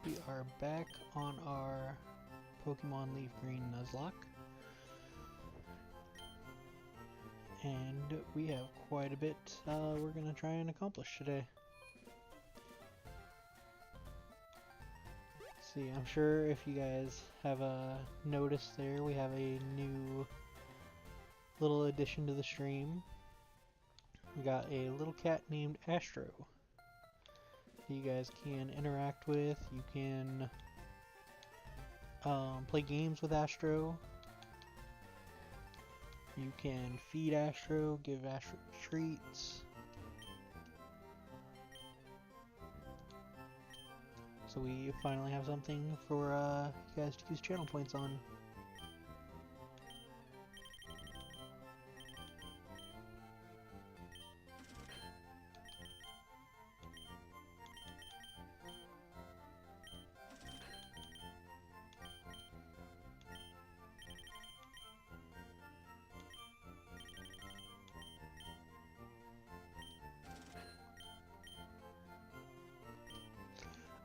we are back on our Pokémon LeafGreen Nuzlocke. And we have quite a bit we're going to try and accomplish today. Let's see, I'm sure if you guys have noticed there, we have a new little addition to the stream. We got a little cat named Astro that you guys can interact with. You can play games with Astro. You can feed Astro, give Astro treats. So we finally have something for you guys to use channel points on.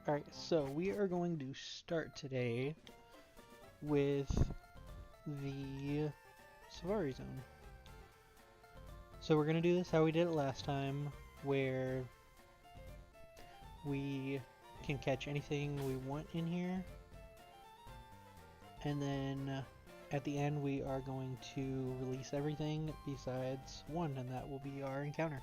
Alright, so we are going to start today with the Safari Zone. So we're going to do this how we did it last time, where we can catch anything we want in here, and then at the end we are going to release everything besides one, and that will be our encounter.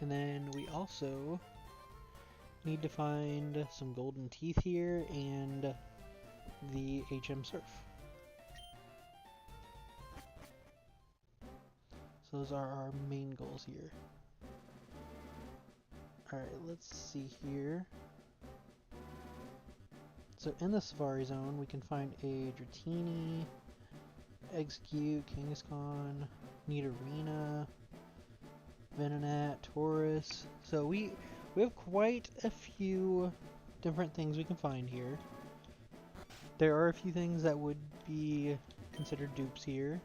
And then we also need to find some golden teeth here and the HM Surf. So those are our main goals here. Alright, let's see here. So in the Safari Zone we can find a Dratini, Execute, Kangaskhan, Nidorina, Venonat, Taurus. So we have quite a few different things we can find here. There are a few things that would be considered dupes here,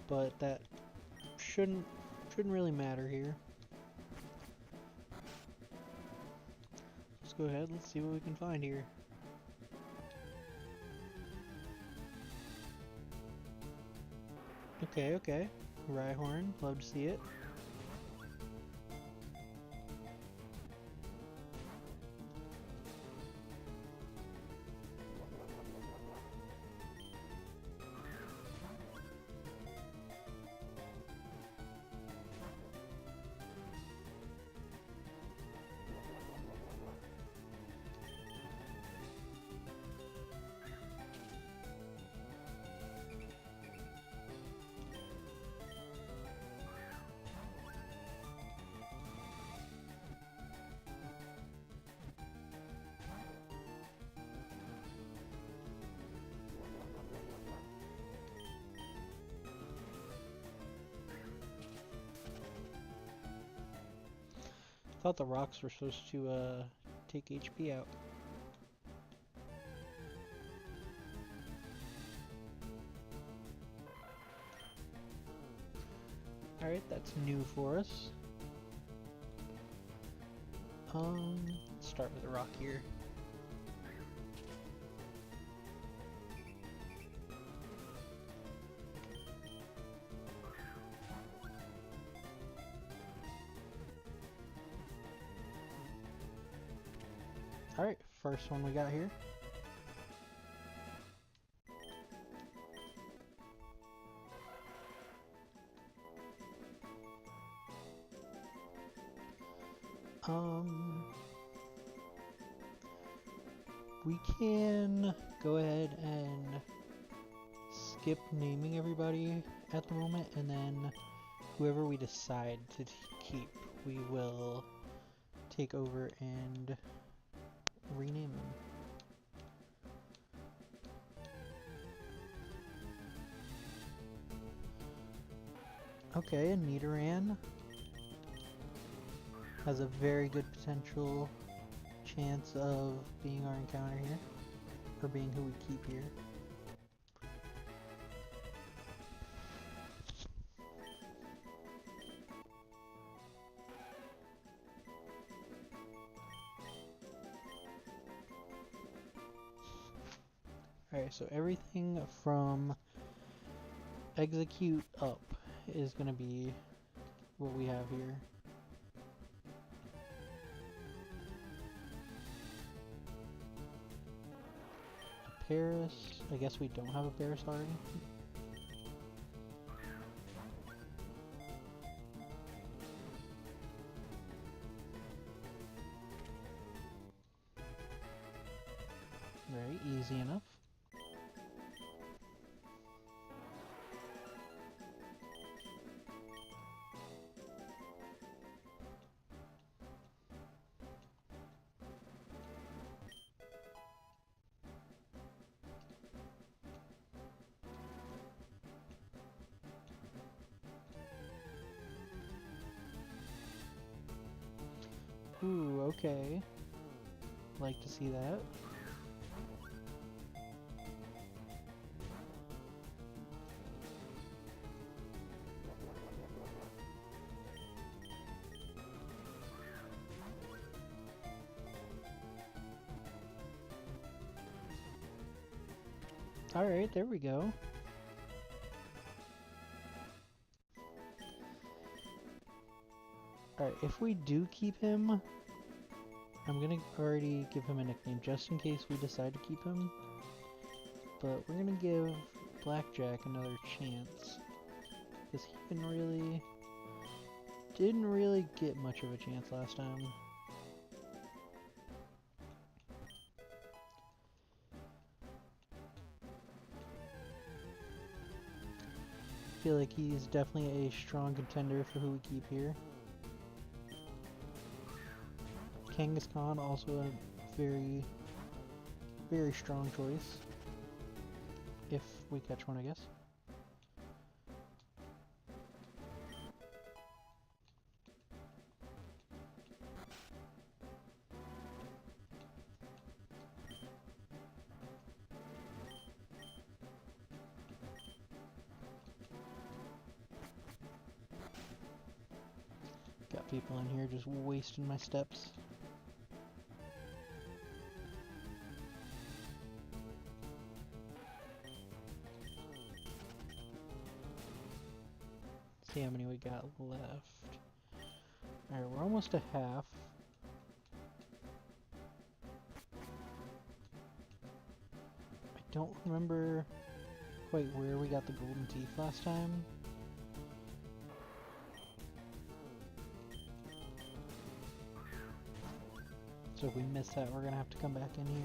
but that shouldn't really matter here. Let's go ahead, let's see what we can find here. Okay. Rhyhorn, love to see it. I thought the rocks were supposed to take HP out. Alright, that's new for us. Let's start with a rock here. Alright, first one we got here. We can go ahead and skip naming everybody at the moment, and then whoever we decide to keep, we will take over and rename them. Okay, a Nidoran has a very good potential chance of being our encounter here, or being who we keep here. Alright, so everything from execute up is going to be what we have here. Paris, I guess we don't have a Paris already. Very easy enough. Ooh, okay. Like to see that. Alright, there we go. Alright, if we do keep him, I'm gonna already give him a nickname just in case we decide to keep him. But we're gonna give Blackjack another chance, because he didn't really get much of a chance last time. I feel like he's definitely a strong contender for who we keep here. Kangaskhan, also a very, very strong choice. If we catch one, I guess. Got people in here just wasting my steps. See how many we got left. Alright, we're almost to half. I don't remember quite where we got the golden teeth last time. So if we miss that, we're gonna have to come back in here.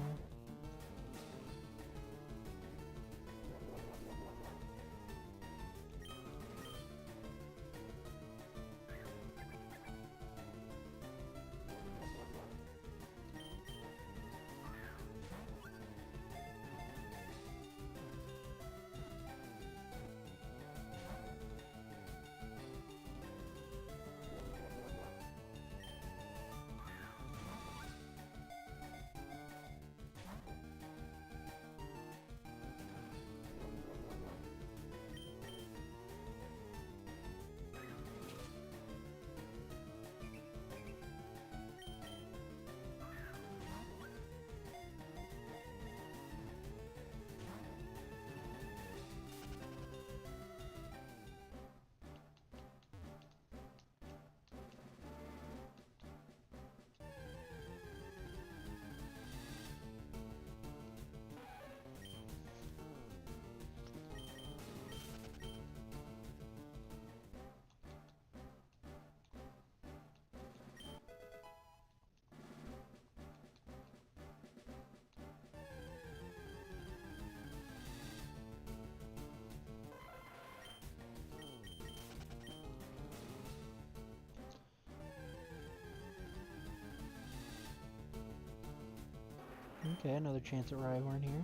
Okay, another chance at Rhyhorn here.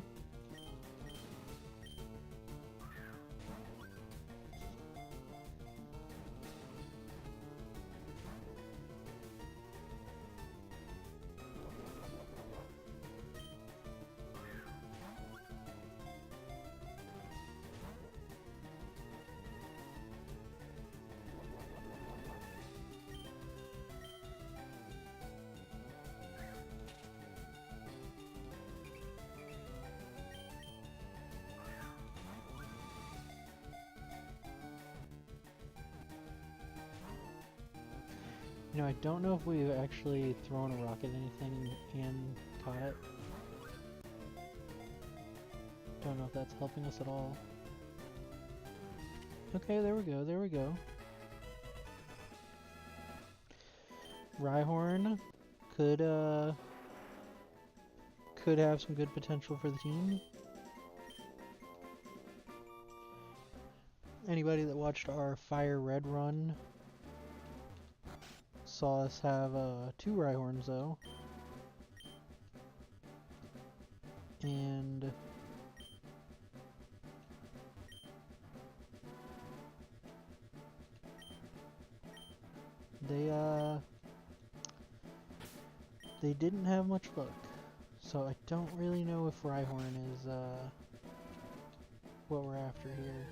You know, I don't know if we've actually thrown a rock at anything and caught it. Don't know if that's helping us at all. Okay, there we go, there we go. Rhyhorn could have some good potential for the team. Anybody that watched our Fire Red run saw us have 2 Rhyhorns though. And they didn't have much luck. So I don't really know if Rhyhorn is what we're after here.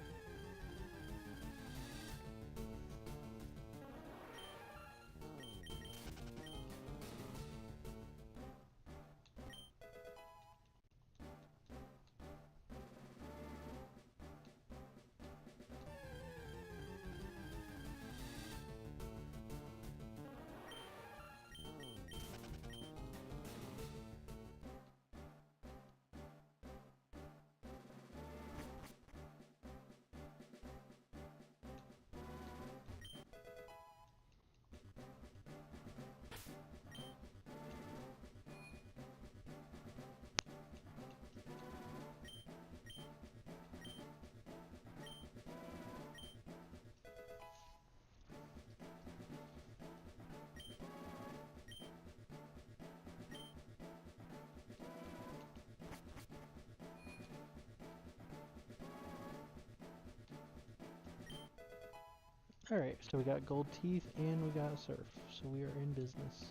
Alright, so we got Gold Teeth and we got Surf, so we are in business.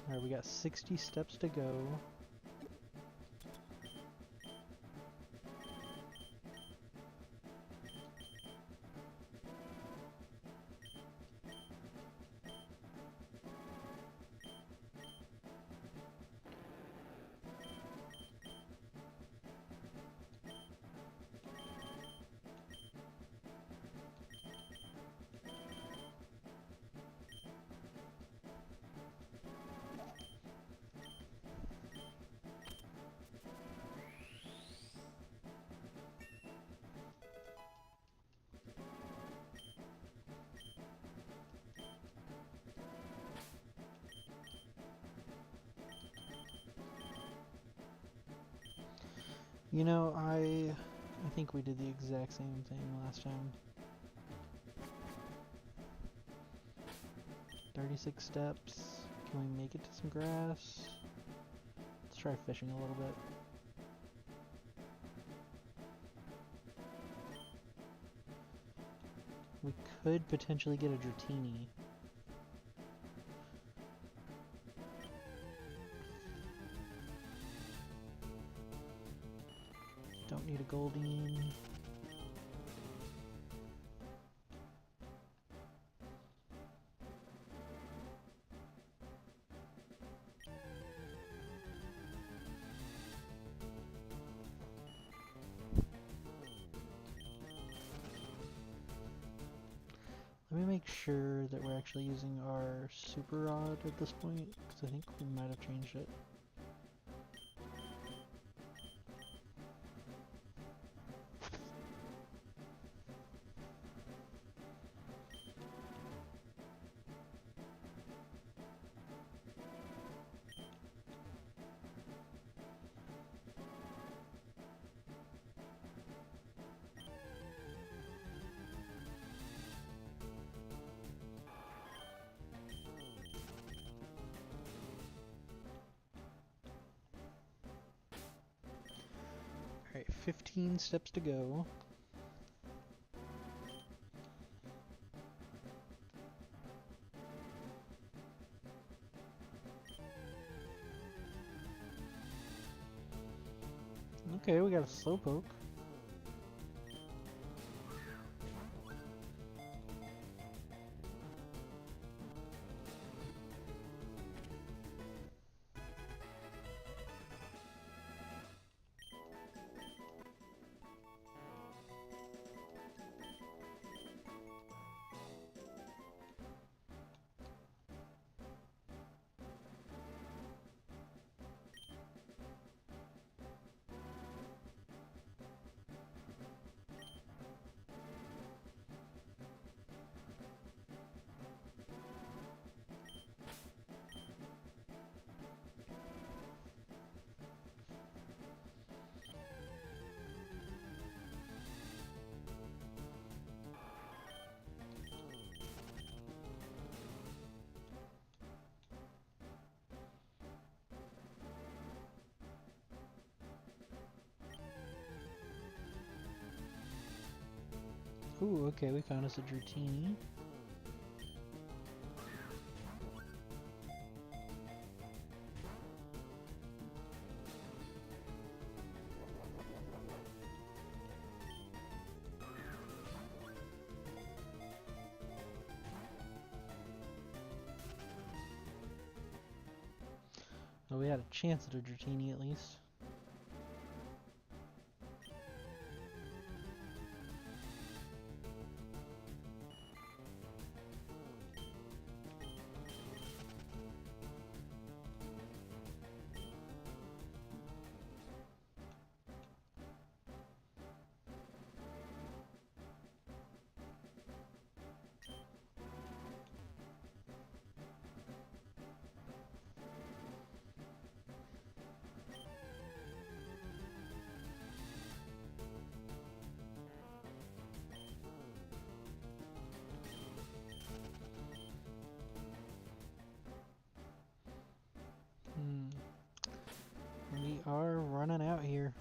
Alright, we got 60 steps to go. You know, I think we did the exact same thing last time. 36 steps. Can we make it to some grass? Let's try fishing a little bit. We could potentially get a Dratini. Don't need a Goldeen. Let me make sure that we're actually using our Super Rod at this point, because I think we might have changed it. Alright, 15 steps to go. Okay, we got a Slowpoke. Ooh, okay, we found us a Dratini. Well, we had a chance at a Dratini at least. We are running out here.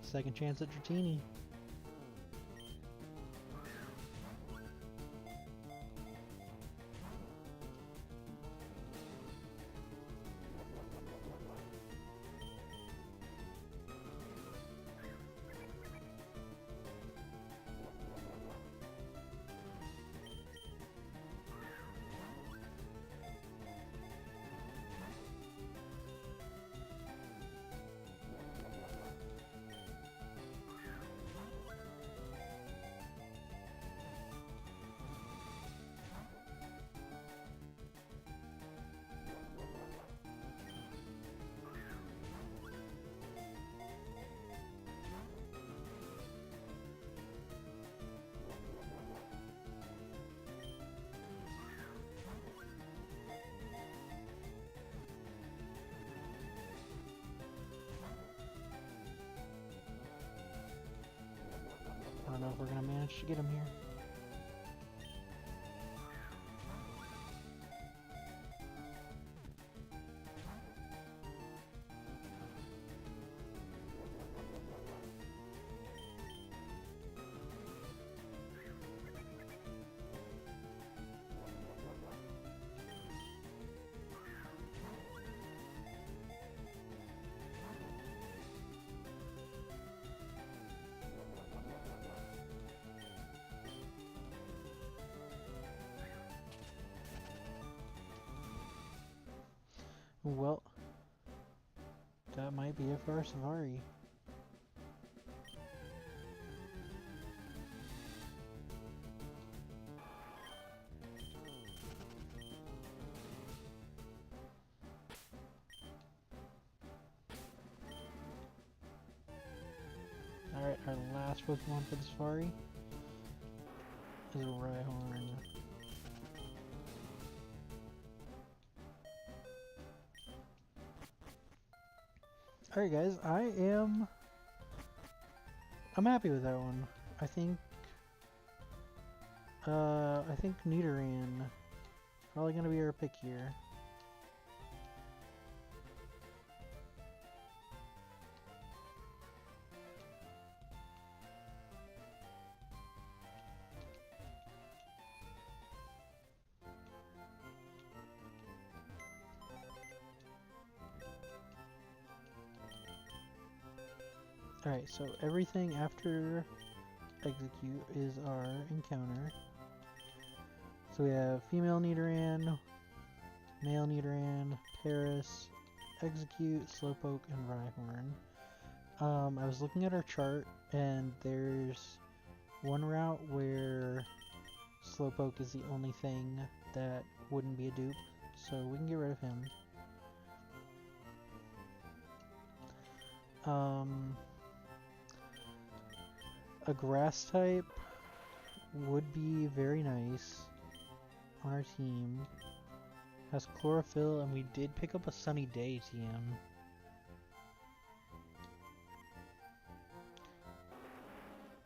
Second chance at Dratini. I don't know if we're gonna manage to get him here. Well, that might be it for our Safari. Alright, our last Pokemon for the Safari is a Rhyhorn. Alright guys, I'm happy with that one. I think Nidoran probably gonna be our pick here. Alright, so everything after Execute is our encounter. So we have female Nidoran, male Nidoran, Paris, Execute, Slowpoke, and Rhyhorn. I was looking at our chart, and there's one route where Slowpoke is the only thing that wouldn't be a dupe, so we can get rid of him. A grass type would be very nice on our team. Has chlorophyll, and we did pick up a Sunny Day TM.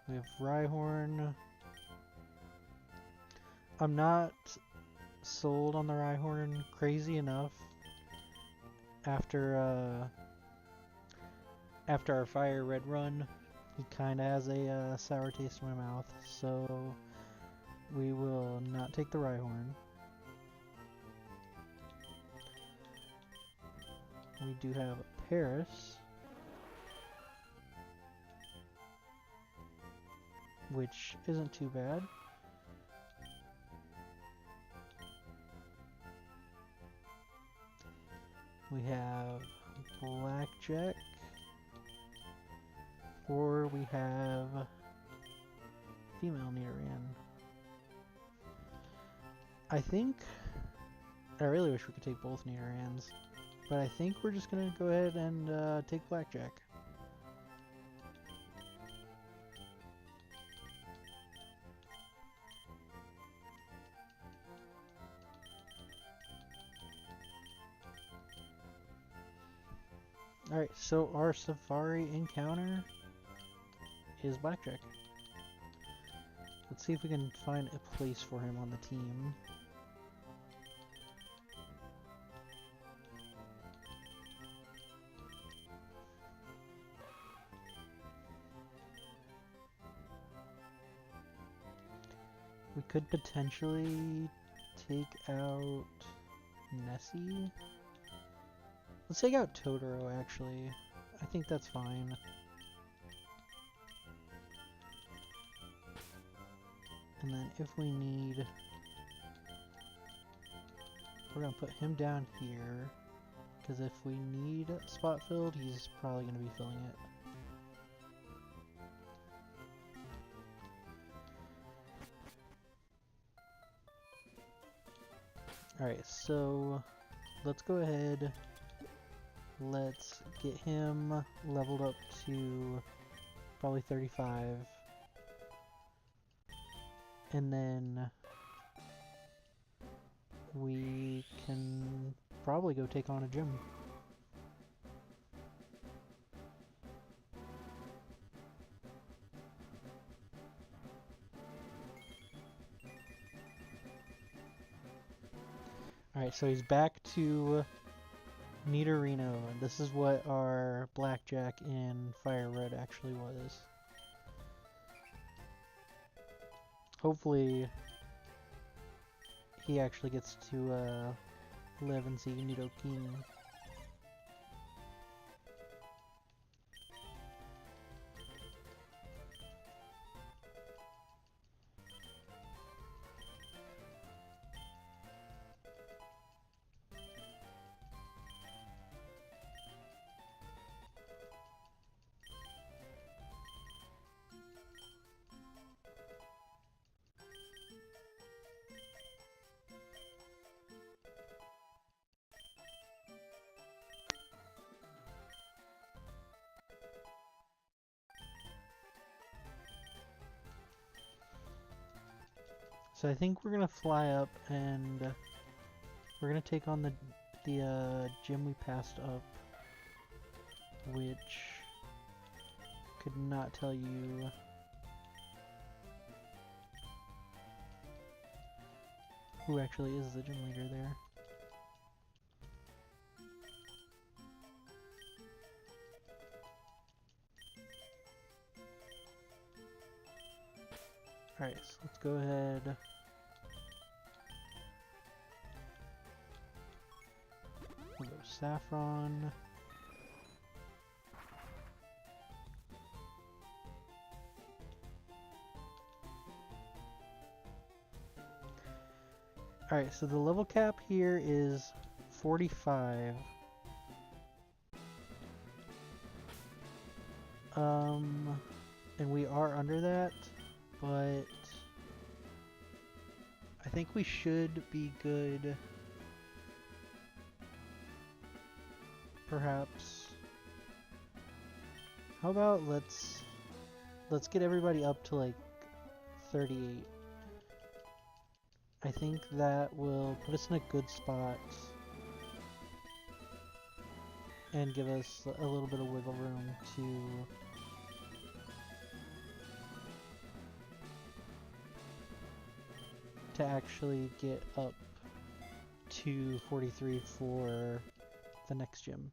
We have Rhyhorn. I'm not sold on the Rhyhorn, crazy enough. After after our fire red run, he kind of has a sour taste in my mouth, so we will not take the Rhyhorn. We do have a Paris, which isn't too bad. We have Blackjack, or we have female Nidoran. I really wish we could take both Nidorans, but I think we're just gonna go ahead and take Blackjack. Alright, so our Safari encounter is Blackjack. Let's see if we can find a place for him on the team. We could potentially take out Nessie. Let's take out Totoro, actually. I think that's fine. And then if we need... we're going to put him down here. Because if we need spot filled, he's probably going to be filling it. Alright, so let's go ahead. Let's get him leveled up to probably 35. And then we can probably go take on a gym. Alright, so he's back to Nidorino. This is what our Blackjack in Fire Red actually was. Hopefully he actually gets to live and see Nidoking. So I think we're gonna fly up and we're gonna take on the gym we passed up, which could not tell you who actually is the gym leader there. Alright, so let's go ahead. We'll go Saffron. Alright, so the level cap here is 45. And we are under that, but I think we should be good. Perhaps. How about let's get everybody up to like 38. I think that will put us in a good spot and give us a little bit of wiggle room to actually get up to 43 for the next gym.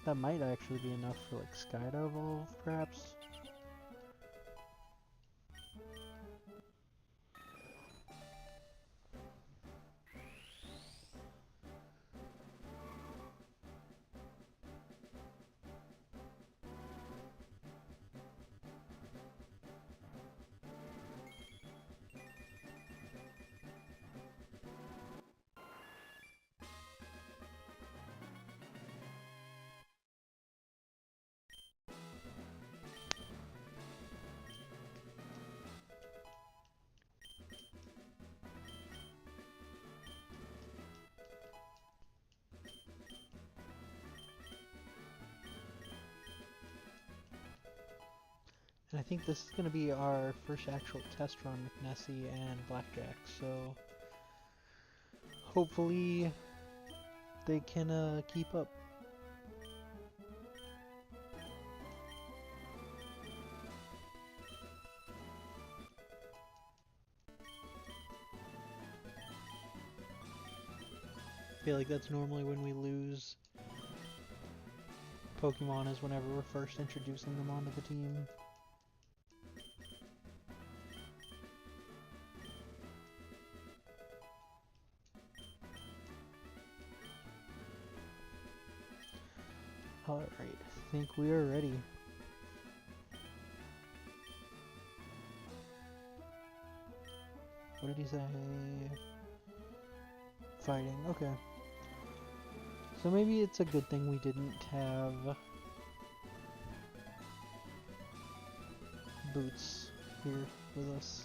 That might actually be enough for like Sky to evolve, perhaps. And I think this is going to be our first actual test run with Nessie and Blackjack, so hopefully they can keep up. I feel like that's normally when we lose Pokemon, is whenever we're first introducing them onto the team. Alright, I think we are ready. What did he say? Fighting, okay. So maybe it's a good thing we didn't have Boots here with us.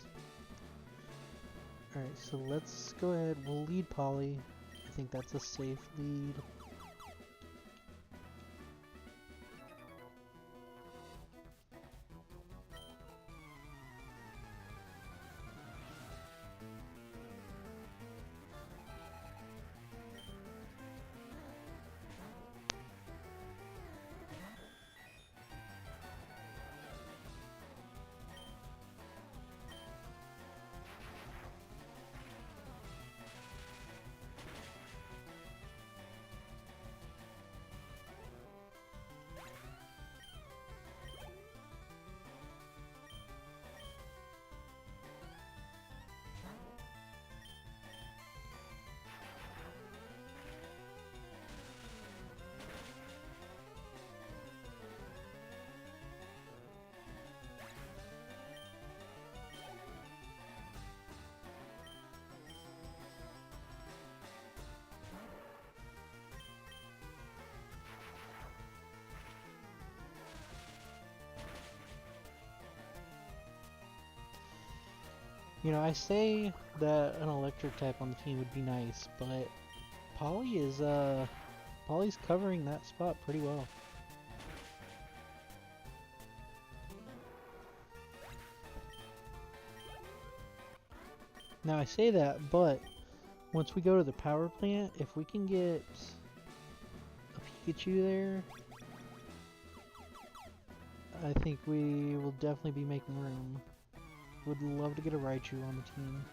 Alright, so let's go ahead, we'll lead Polly. I think that's a safe lead. You know, I say that an electric type on the team would be nice, but Polly's covering that spot pretty well. Now I say that, but once we go to the power plant, if we can get a Pikachu there, I think we will definitely be making room. Would love to get a Raichu on the team.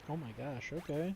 Oh my gosh, okay.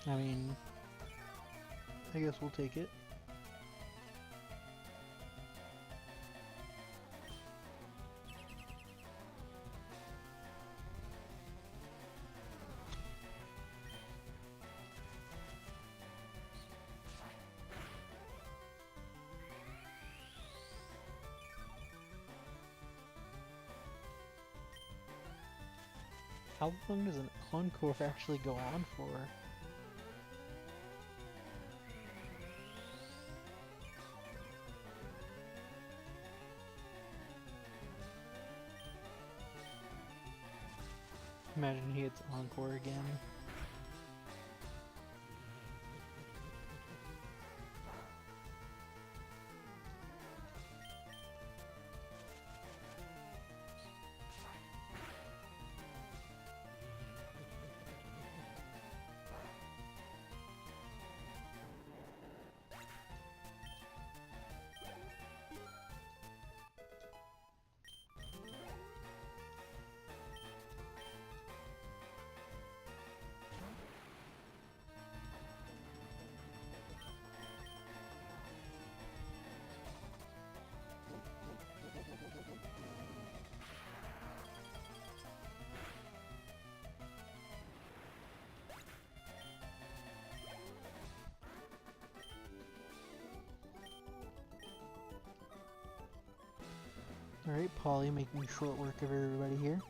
I mean, I guess we'll take it. How long does an encore actually go on for? Imagine he hits encore again. Alright, Polly making short work of everybody here.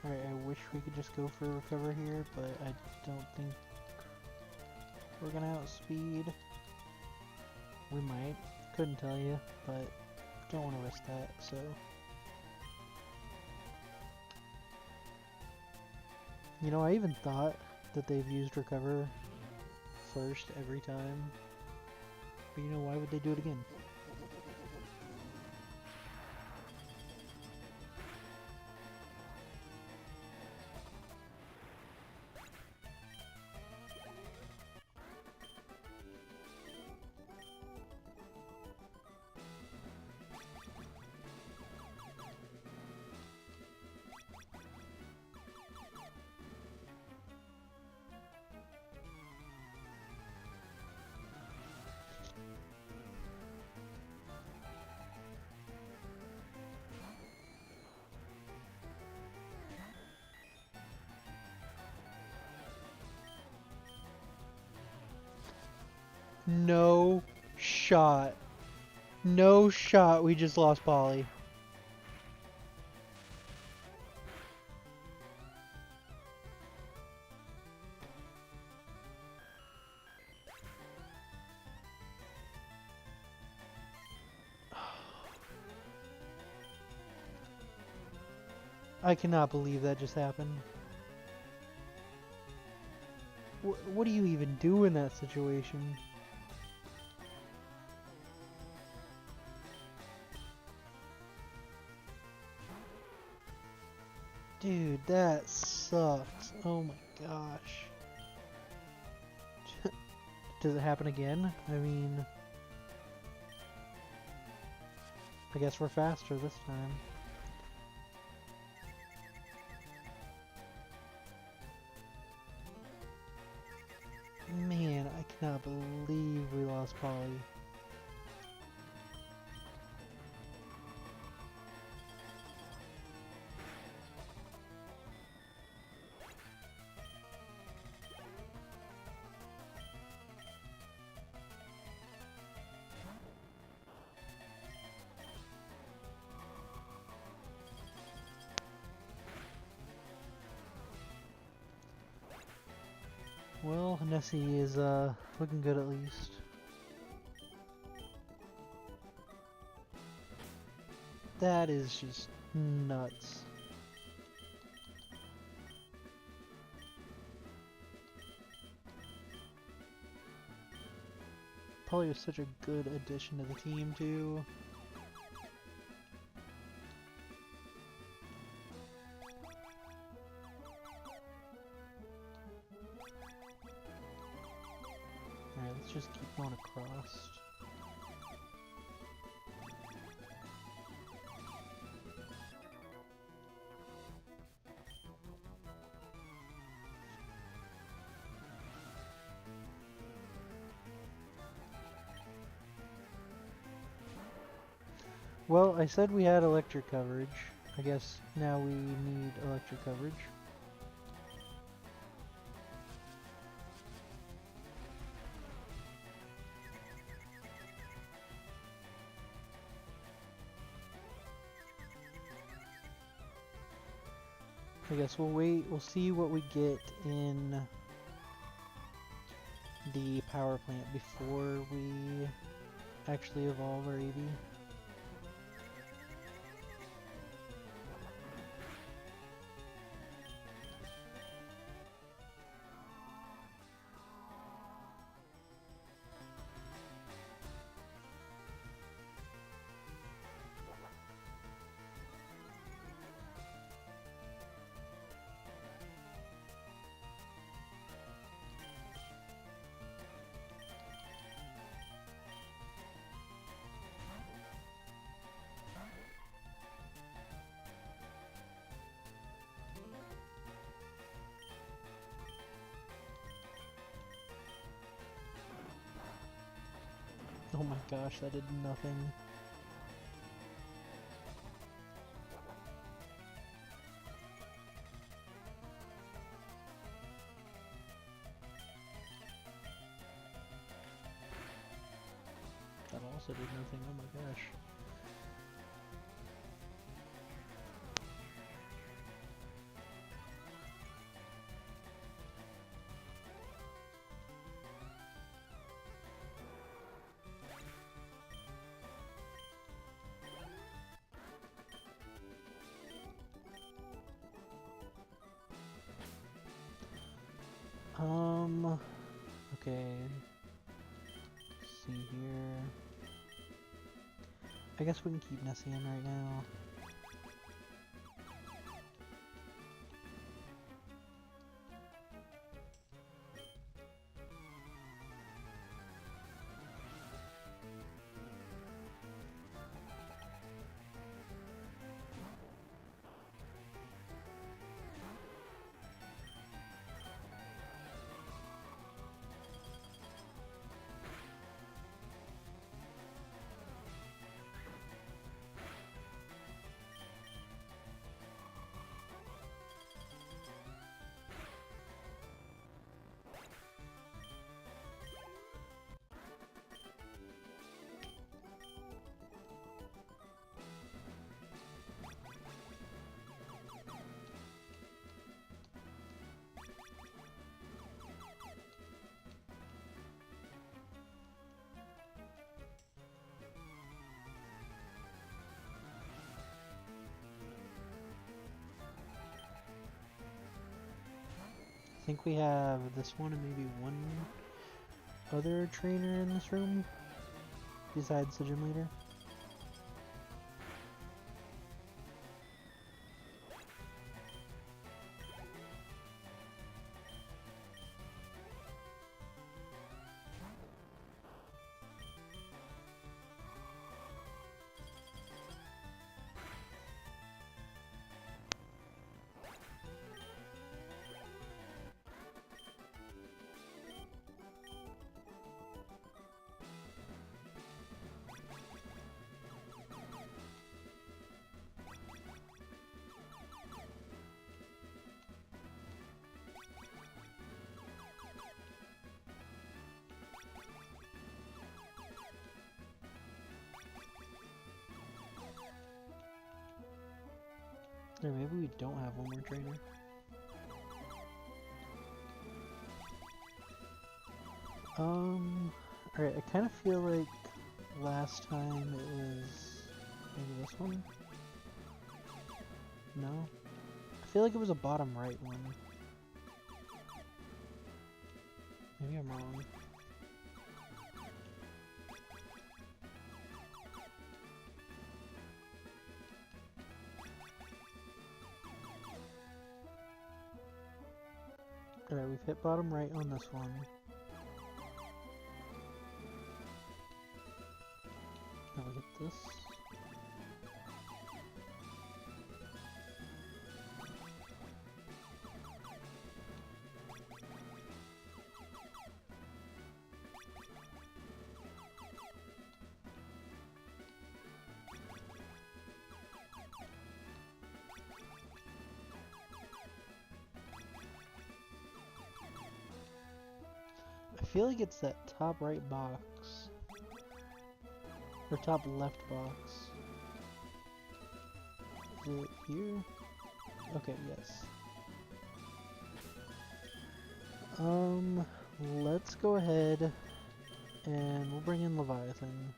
Alright, I wish we could just go for a recover here, but I don't think we're gonna outspeed. We might. Couldn't tell you, but don't want to risk that, so... You know, I even thought that they've used recover first every time. But you know, why would they do it again? No shot. No shot, we just lost Polly. I cannot believe that just happened. What do you even do in that situation? Dude, that sucks. Oh my gosh. Does it happen again? I mean... I guess we're faster this time. Man, I cannot believe we lost Polly. Well, Nessie is looking good at least. That is just nuts. Probably was such a good addition to the team too. Alright, let's just keep going across. Well, I said we had electric coverage. I guess now we need electric coverage. I guess we'll wait, we'll see what we get in the power plant before we actually evolve our AV. Oh my gosh, that did nothing. That also did nothing, oh my gosh. Okay. Let's see here. I guess we can keep Nessie in right now. I think we have this one and maybe one other trainer in this room, besides the gym leader. Or maybe we don't have one more trainer. Alright, I kind of feel like last time it was maybe this one? No? I feel like it was a bottom right one. Maybe I'm wrong. Alright, we've hit bottom right on this one. Now we hit this. I feel like it's that top right box. Or top left box. Is it here? Okay, yes. Let's go ahead and we'll bring in Leviathan.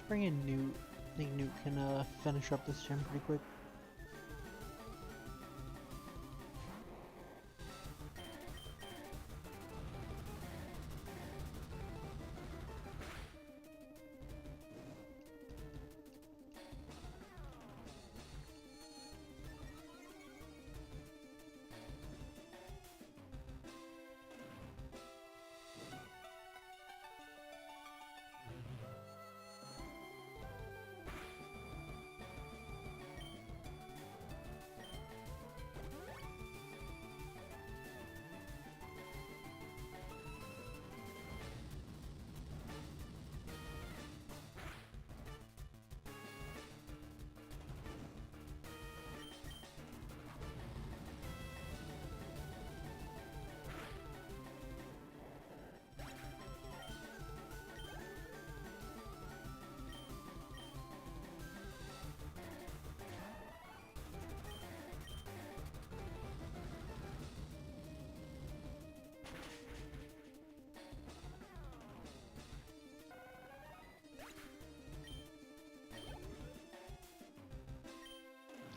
Bring in Newt. I think Newt can finish up this gym pretty quick.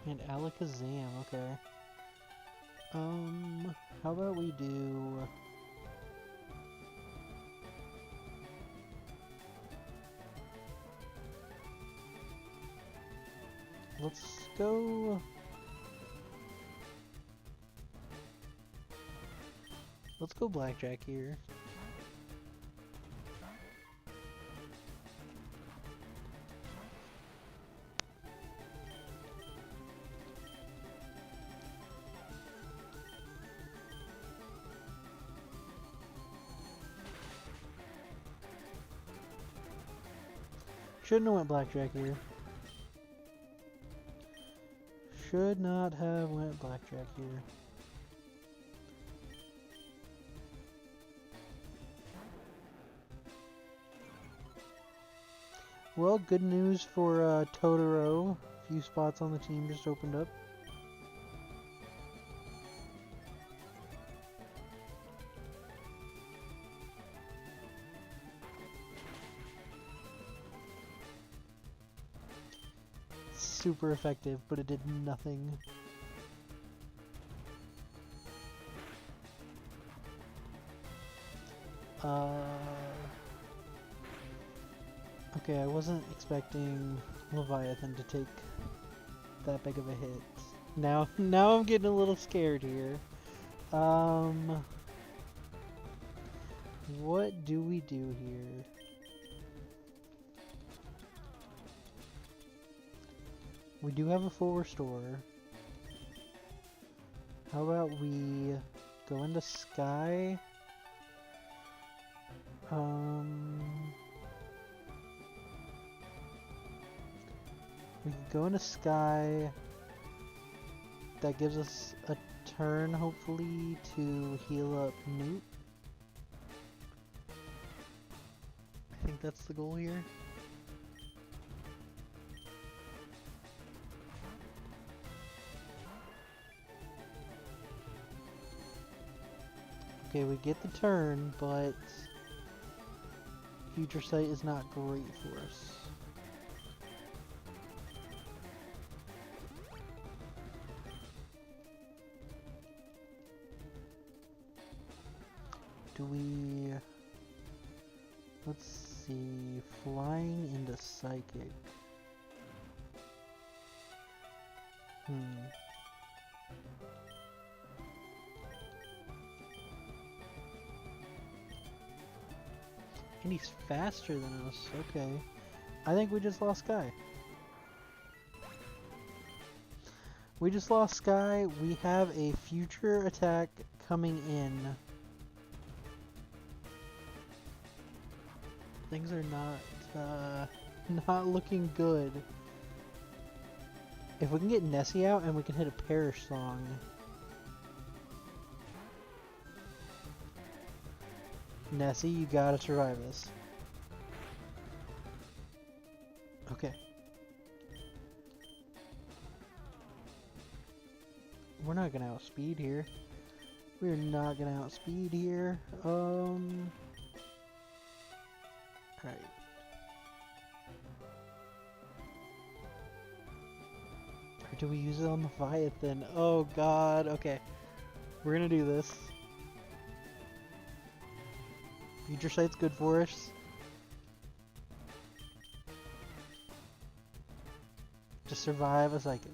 And Alakazam, okay. How about we do... Let's go... Let's go Blackjack here. Shouldn't have went Blackjack here. Should not have went Blackjack here. Well, good news for Totoro. A few spots on the team just opened up. super effective, but it did nothing. Okay, I wasn't expecting Leviathan to take that big of a hit. Now I'm getting a little scared here. What do we do here? We do have a full restore. How about we go into Sky? We can go into Sky. That gives us a turn, hopefully, to heal up Newt. I think that's the goal here. Okay, we get the turn, but Future Sight is not great for us. Do we... Let's see... Flying into Psychic. And he's faster than us. Okay. I think we just lost Sky. We just lost Sky. We have a future attack coming in. Things are not looking good. If we can get Nessie out and we can hit a Perish Song. Nessie, you gotta survive this. Okay. We're not gonna outspeed here. We're not gonna outspeed here. Right. Or do we use it on the Leviathan? Oh god, okay. We're gonna do this. Future Sight's good for us. Just survive a Psychic.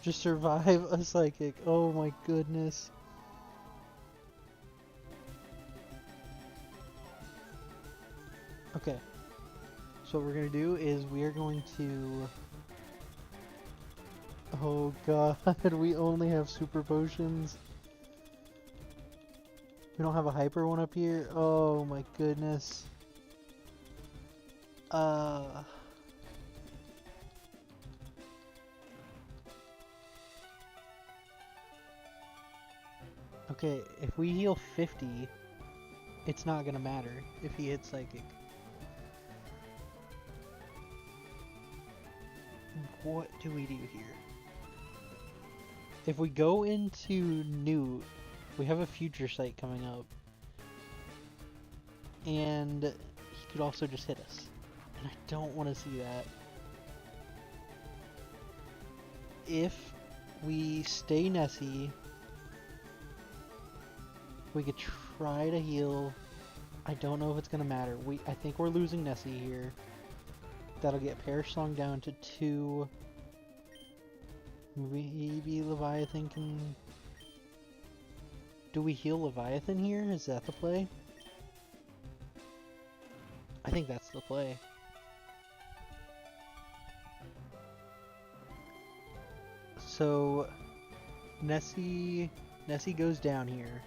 Just survive a Psychic. Oh my goodness. Okay. So what we're gonna do is we are going to... Oh god, we only have super potions. We don't have a hyper one up here. Oh my goodness. Okay, if we heal 50, it's not gonna matter if he hits Psychic. What do we do here? If we go into Newt, we have a Future Sight coming up. And he could also just hit us. And I don't want to see that. If we stay Nessie, we could try to heal. I don't know if it's going to matter. I think we're losing Nessie here. That'll get Perish Song down to 2. Maybe Leviathan can... Do we heal Leviathan here? Is that the play? I think that's the play. So Nessie goes down here.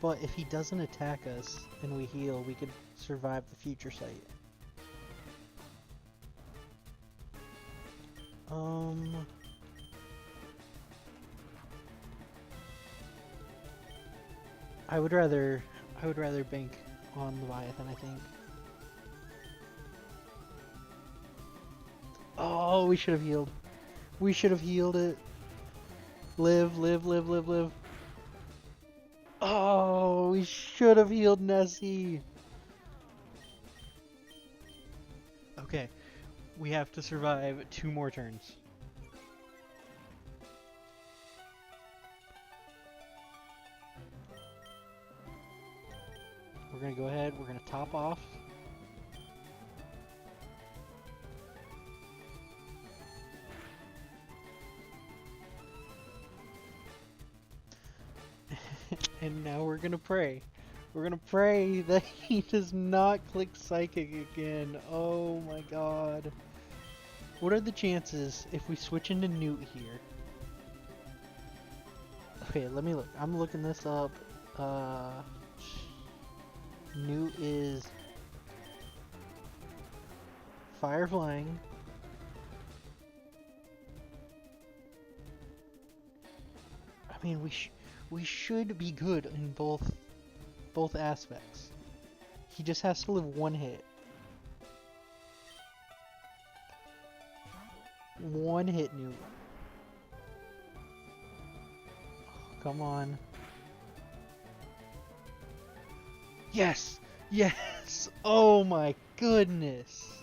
But if he doesn't attack us and we heal, we could survive the Future Sight. I would rather bank on Leviathan, I think. Oh, we should have healed. We should have healed it. Live, live, live, live, live. Oh, we should have healed Nessie. Okay, we have to survive 2 more turns. We're gonna go ahead, we're gonna top off. And now we're gonna pray. We're gonna pray that he does not click Psychic again. Oh my god. What are the chances if we switch into Newt here? Okay, let me look. I'm looking this up. Newt is fire flying. I mean, we should be good in both aspects. He just has to live 1 hit. 1 hit, Newt. Oh, come on. Yes! Yes! Oh my goodness!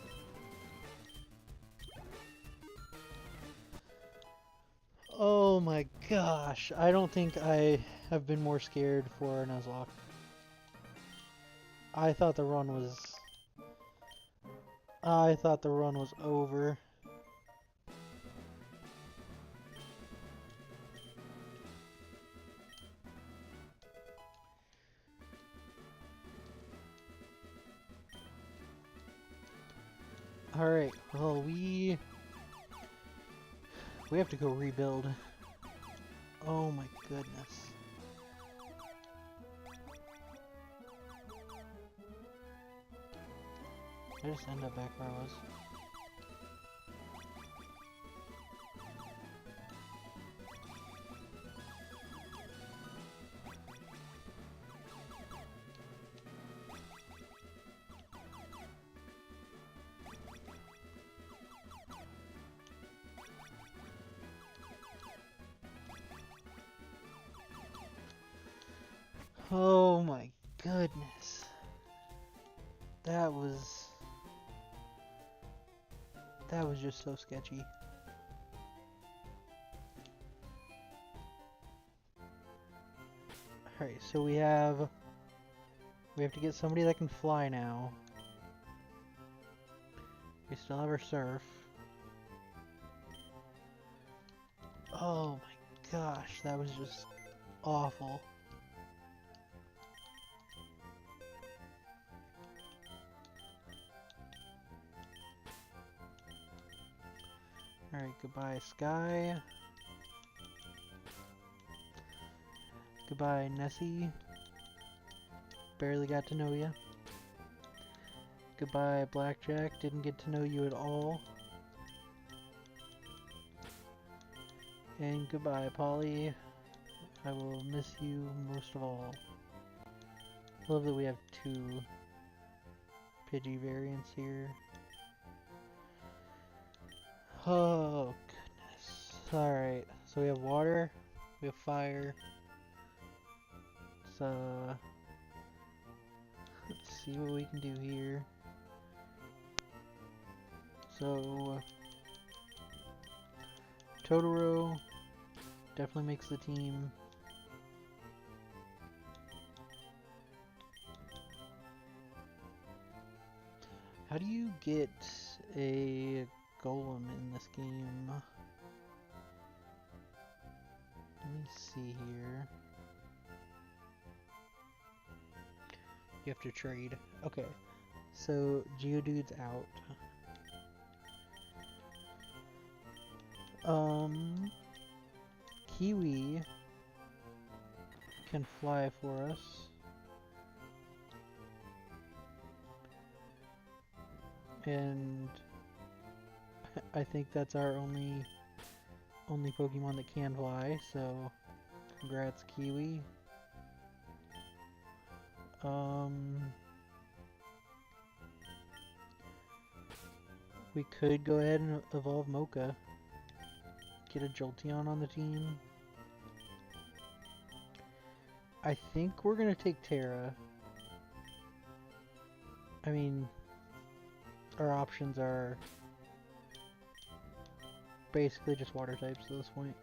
Oh my gosh, I don't think I have been more scared for a Nuzlocke. I thought the run was over. Alright, well we have to go rebuild. Oh my goodness. I just end up back where I was. Oh my goodness. That was just so sketchy. Alright, so we have to get somebody that can fly now. We still have our surf. Oh my gosh, that was just awful. Alright, goodbye Sky. Goodbye Nessie. Barely got to know you. Goodbye Blackjack, didn't get to know you at all. And goodbye Polly. I will miss you most of all. Love that we have 2 Pidgey variants here. Oh, goodness. Alright, so we have water, we have fire. Let's see what we can do here. So, Totoro definitely makes the team. How do you get a golem in this game? Let me see here. You have to trade. Okay, so Geodude's out. Kiwi can fly for us. And I think that's our only Pokemon that can fly, so congrats Kiwi. We could go ahead and evolve Mocha. Get a Jolteon on the team. I think we're gonna take Terra. I mean, our options are basically just water types at this point.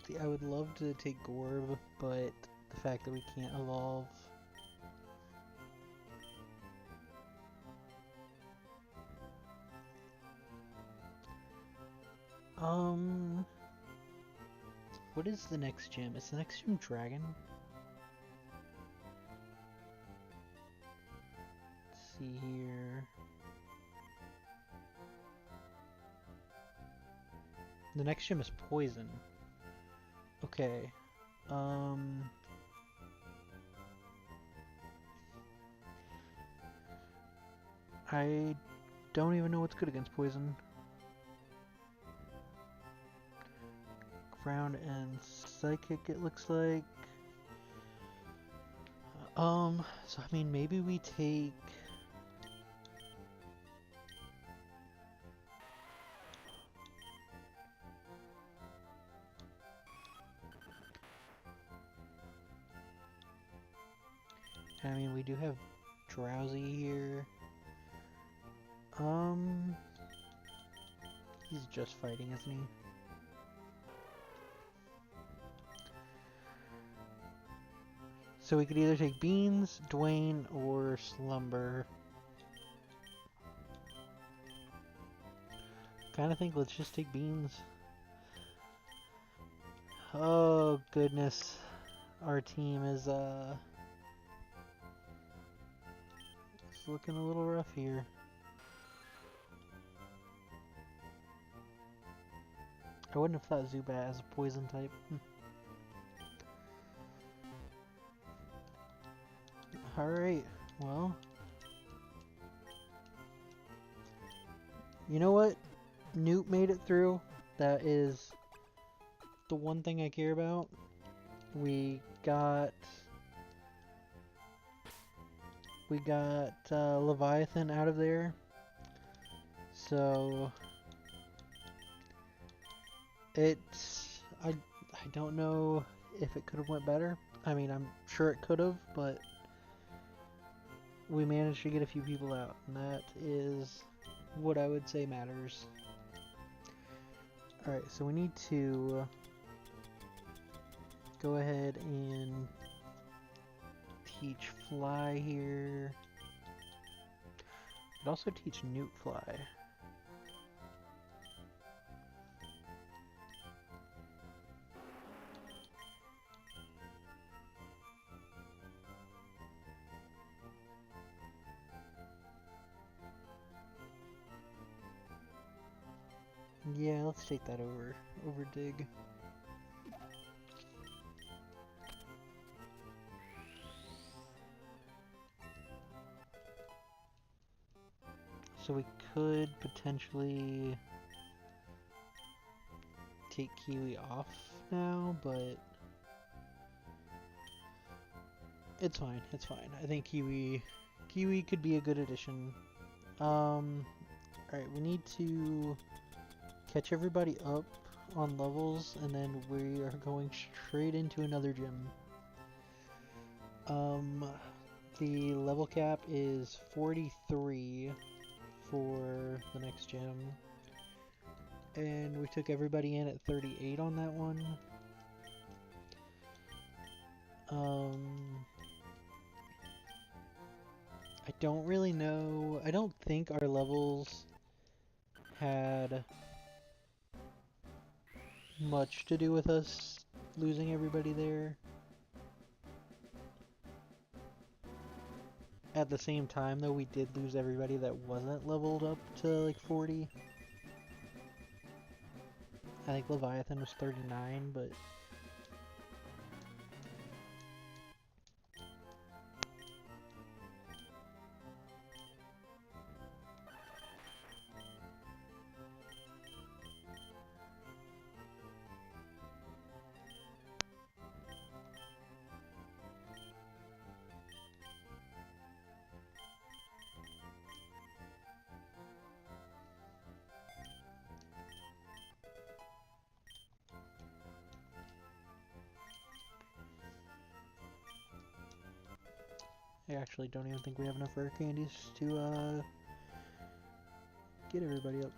See, I would love to take Gorb, but the fact that we can't evolve. What is the next gym? Is the next gym Dragon? Let's see here. The next gym is Poison. Okay. I don't even know what's good against Poison. Ground and Psychic, it looks like. So I mean, maybe we take... I mean, we do have Drowsy here. He's just fighting, isn't he? So we could either take Beans, Dwayne, or Slumber. Kinda think let's just take Beans. Oh goodness. Our team is it's looking a little rough here. I wouldn't have thought Zubat as a poison type. Alright, well. You know what? Newt made it through. That is the one thing I care about. We got Leviathan out of there. So I don't know if it could have went better. I mean, I'm sure it could have, but we managed to get a few people out, and that is what I would say matters. Alright, so we need to go ahead and teach Fly here. Could also teach Newt Fly. Yeah, let's take that over Dig. So we could potentially take Kiwi off now, but it's fine, it's fine. I think Kiwi could be a good addition. Alright, we need to catch everybody up on levels, and then we are going straight into another gym. The level cap is 43 for the next gym, and we took everybody in at 38 on that one. I don't really know. I don't think our levels had much to do with us losing everybody there. At the same time, though, we did lose everybody that wasn't leveled up to like 40. I think Leviathan was 39, but I actually don't even think we have enough rare candies to get everybody up.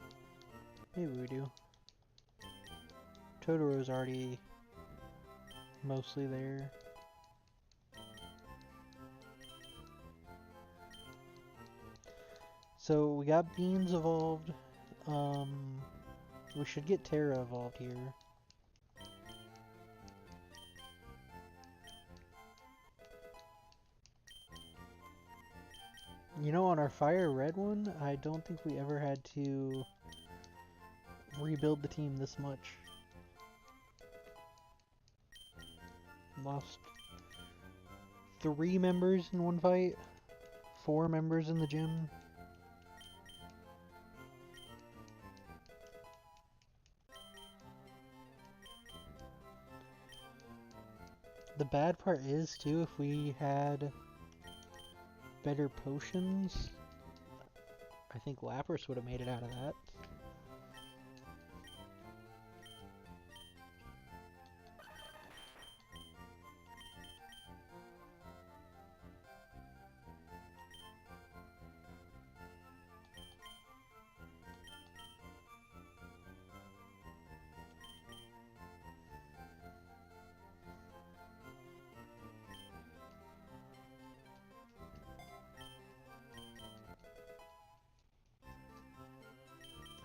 Maybe we do. Totoro's already mostly there. So we got Beans evolved. We should get Terra evolved here. You know, on our Fire Red one, I don't think we ever had to rebuild the team this much. Lost 3 members in one fight, 4 members in the gym. The bad part is, too, if we had better potions, I think Lapras would have made it out of that.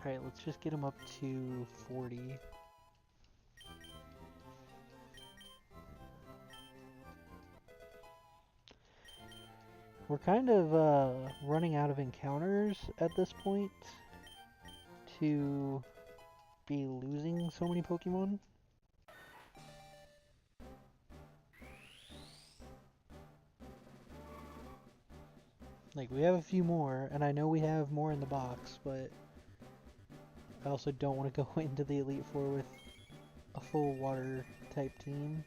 Alright, let's just get him up to 40. We're kind of running out of encounters at this point to be losing so many Pokemon. Like, we have a few more, and I know we have more in the box, but I also don't want to go into the Elite Four with a full water type team.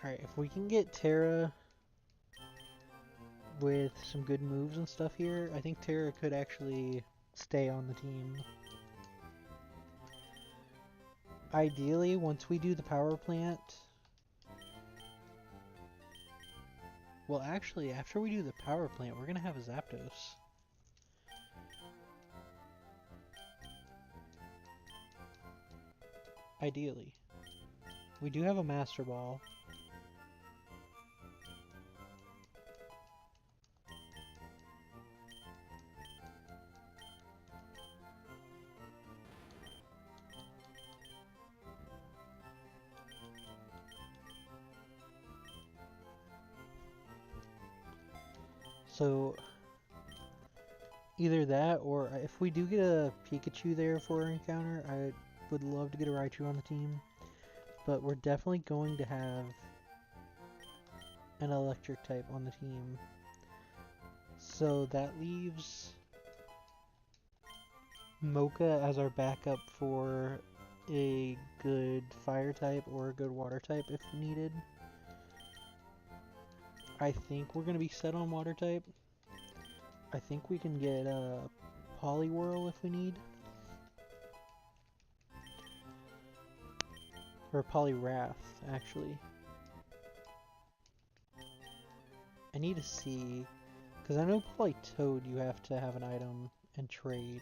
Alright, if we can get Terra with some good moves and stuff here, I think Terra could actually stay on the team. Ideally, once we do the power plant... Well, actually, after we do the power plant, we're gonna have a Zapdos. Ideally. We do have a Master Ball. So, either that, or if we do get a Pikachu there for our encounter, I would love to get a Raichu on the team. But we're definitely going to have an electric type on the team. So that leaves Mocha as our backup for a good fire type or a good water type if needed. I think we're going to be set on water type. I think we can get a Poliwhirl if we need. Or Poliwrath, actually. I need to see, because I know Politoed you have to have an item and trade.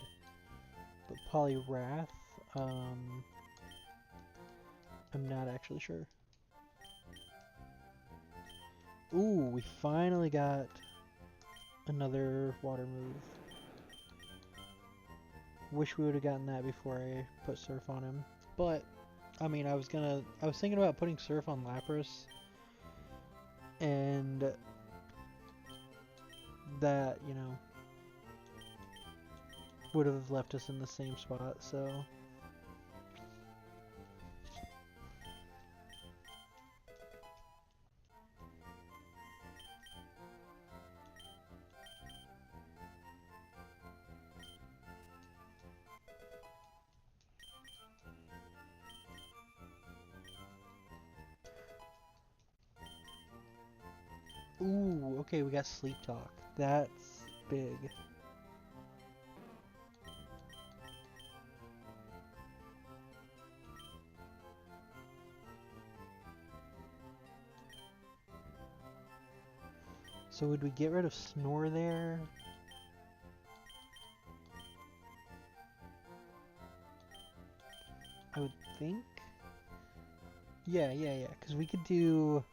But Poliwrath, I'm not actually sure. Ooh, we finally got another water move. Wish we would have gotten that before I put Surf on him. But, I mean, I was thinking about putting Surf on Lapras. And that, you know, would have left us in the same spot, so... Ooh, okay, we got Sleep Talk. That's big. So would we get rid of Snore there? I would think. Yeah, because we could do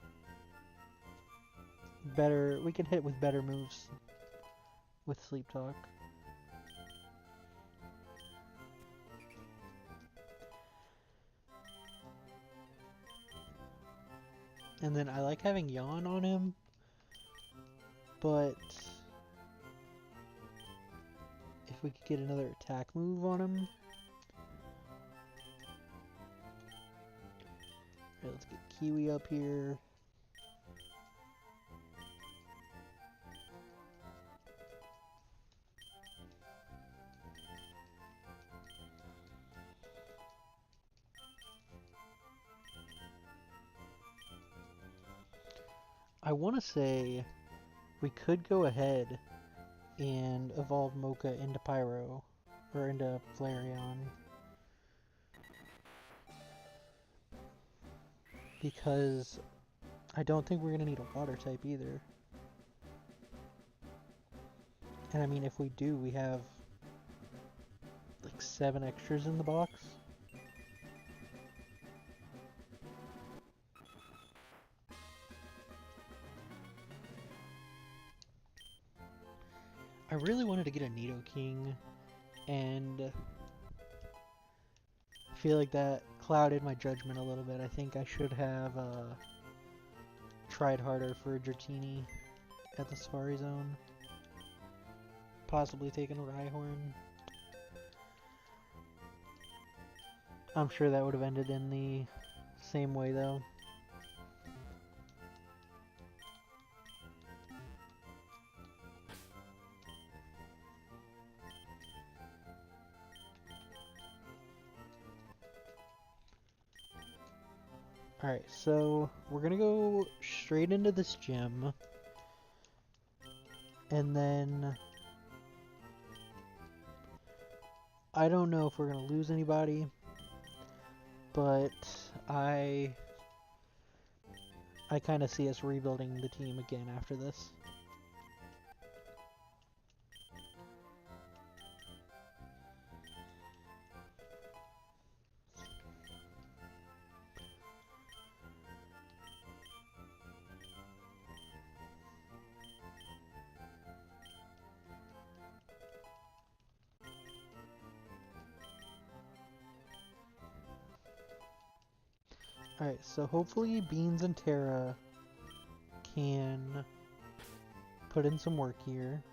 better. We could hit with better moves with Sleep Talk. And then I like having Yawn on him, but if we could get another attack move on him. Alright, let's get Kiwi up here. I want to say we could go ahead and evolve Mocha into Pyro, or into Flareon. Because I don't think we're going to need a water type either. And I mean, if we do, we have like 7 extras in the box. I really wanted to get a Nidoking, and I feel like that clouded my judgment a little bit. I think I should have tried harder for a Dratini at the Safari Zone. Possibly taken a Rhyhorn. I'm sure that would have ended in the same way though. Alright, so we're gonna go straight into this gym. And then I don't know if we're gonna lose anybody, but I kind of see us rebuilding the team again after this. Alright, so hopefully Beans and Terra can put in some work here.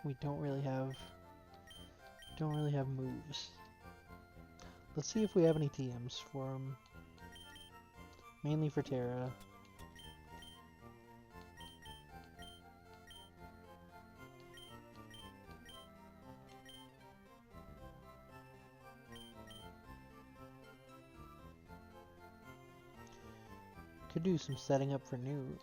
We don't really have moves. Let's see if we have any TMs for them. Mainly for Terra. Could do some setting up for Newt.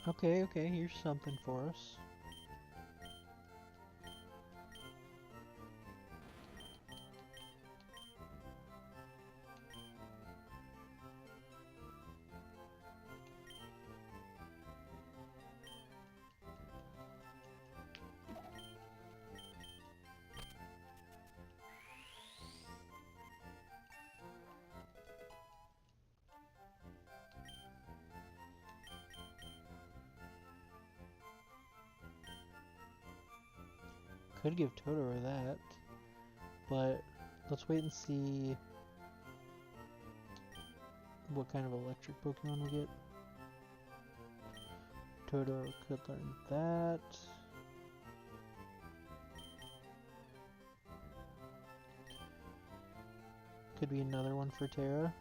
Okay, here's something for us. Could give Totoro that, but let's wait and see what kind of electric Pokemon we get. Totoro could learn that. Could be another one for Terra.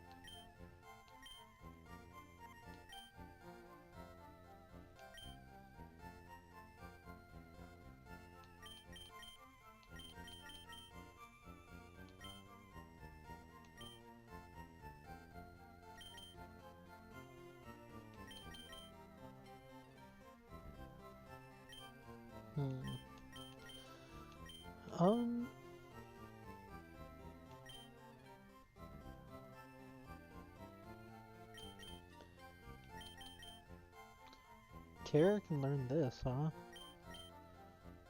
Terra can learn this, huh?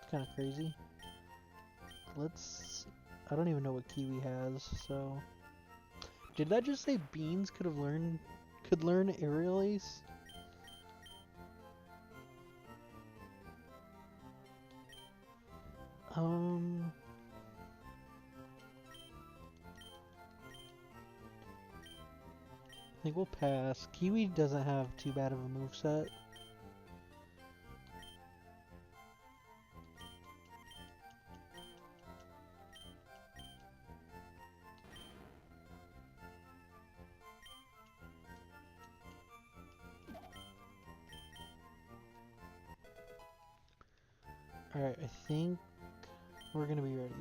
It's kind of crazy. Let's... I don't even know what Kiwi has, so... Did that just say Beans could learn Aerial Ace? I think we'll pass. Kiwi doesn't have too bad of a moveset. Alright, I think we're gonna be ready.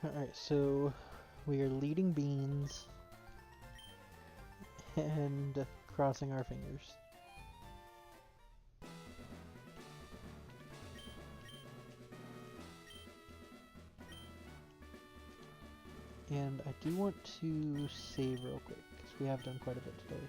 Alright, so we are leading Beans and crossing our fingers. And I do want to save real quick, because we have done quite a bit today.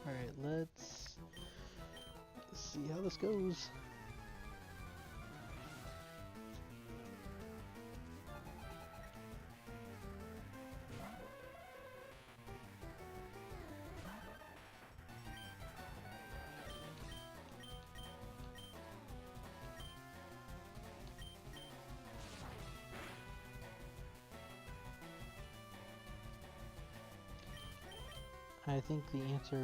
Alright, let's see how this goes. I think the answer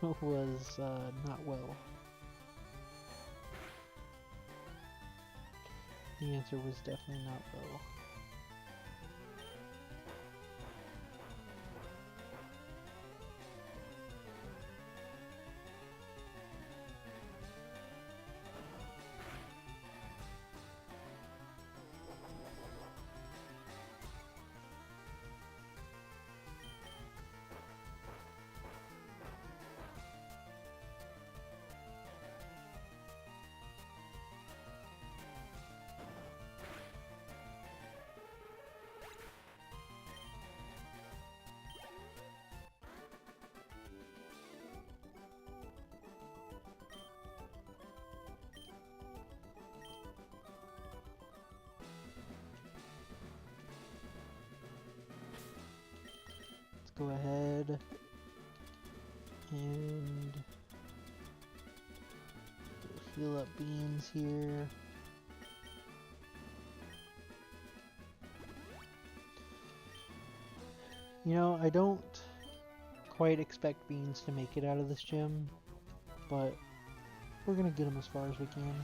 was not well. The answer was definitely not well. Go ahead and heal up Beans here. You know, I don't quite expect Beans to make it out of this gym, but we're gonna get him as far as we can.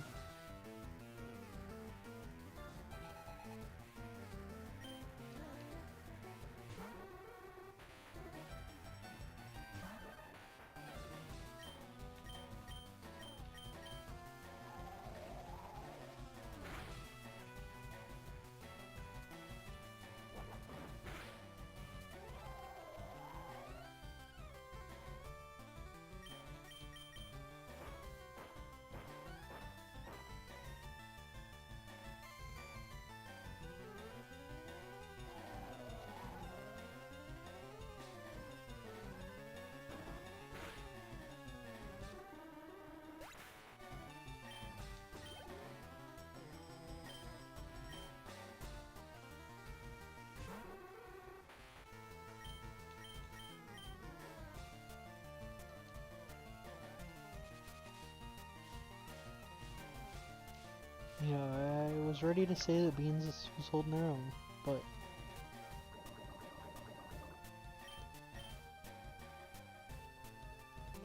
Yeah, I was ready to say that Beans was holding their own, but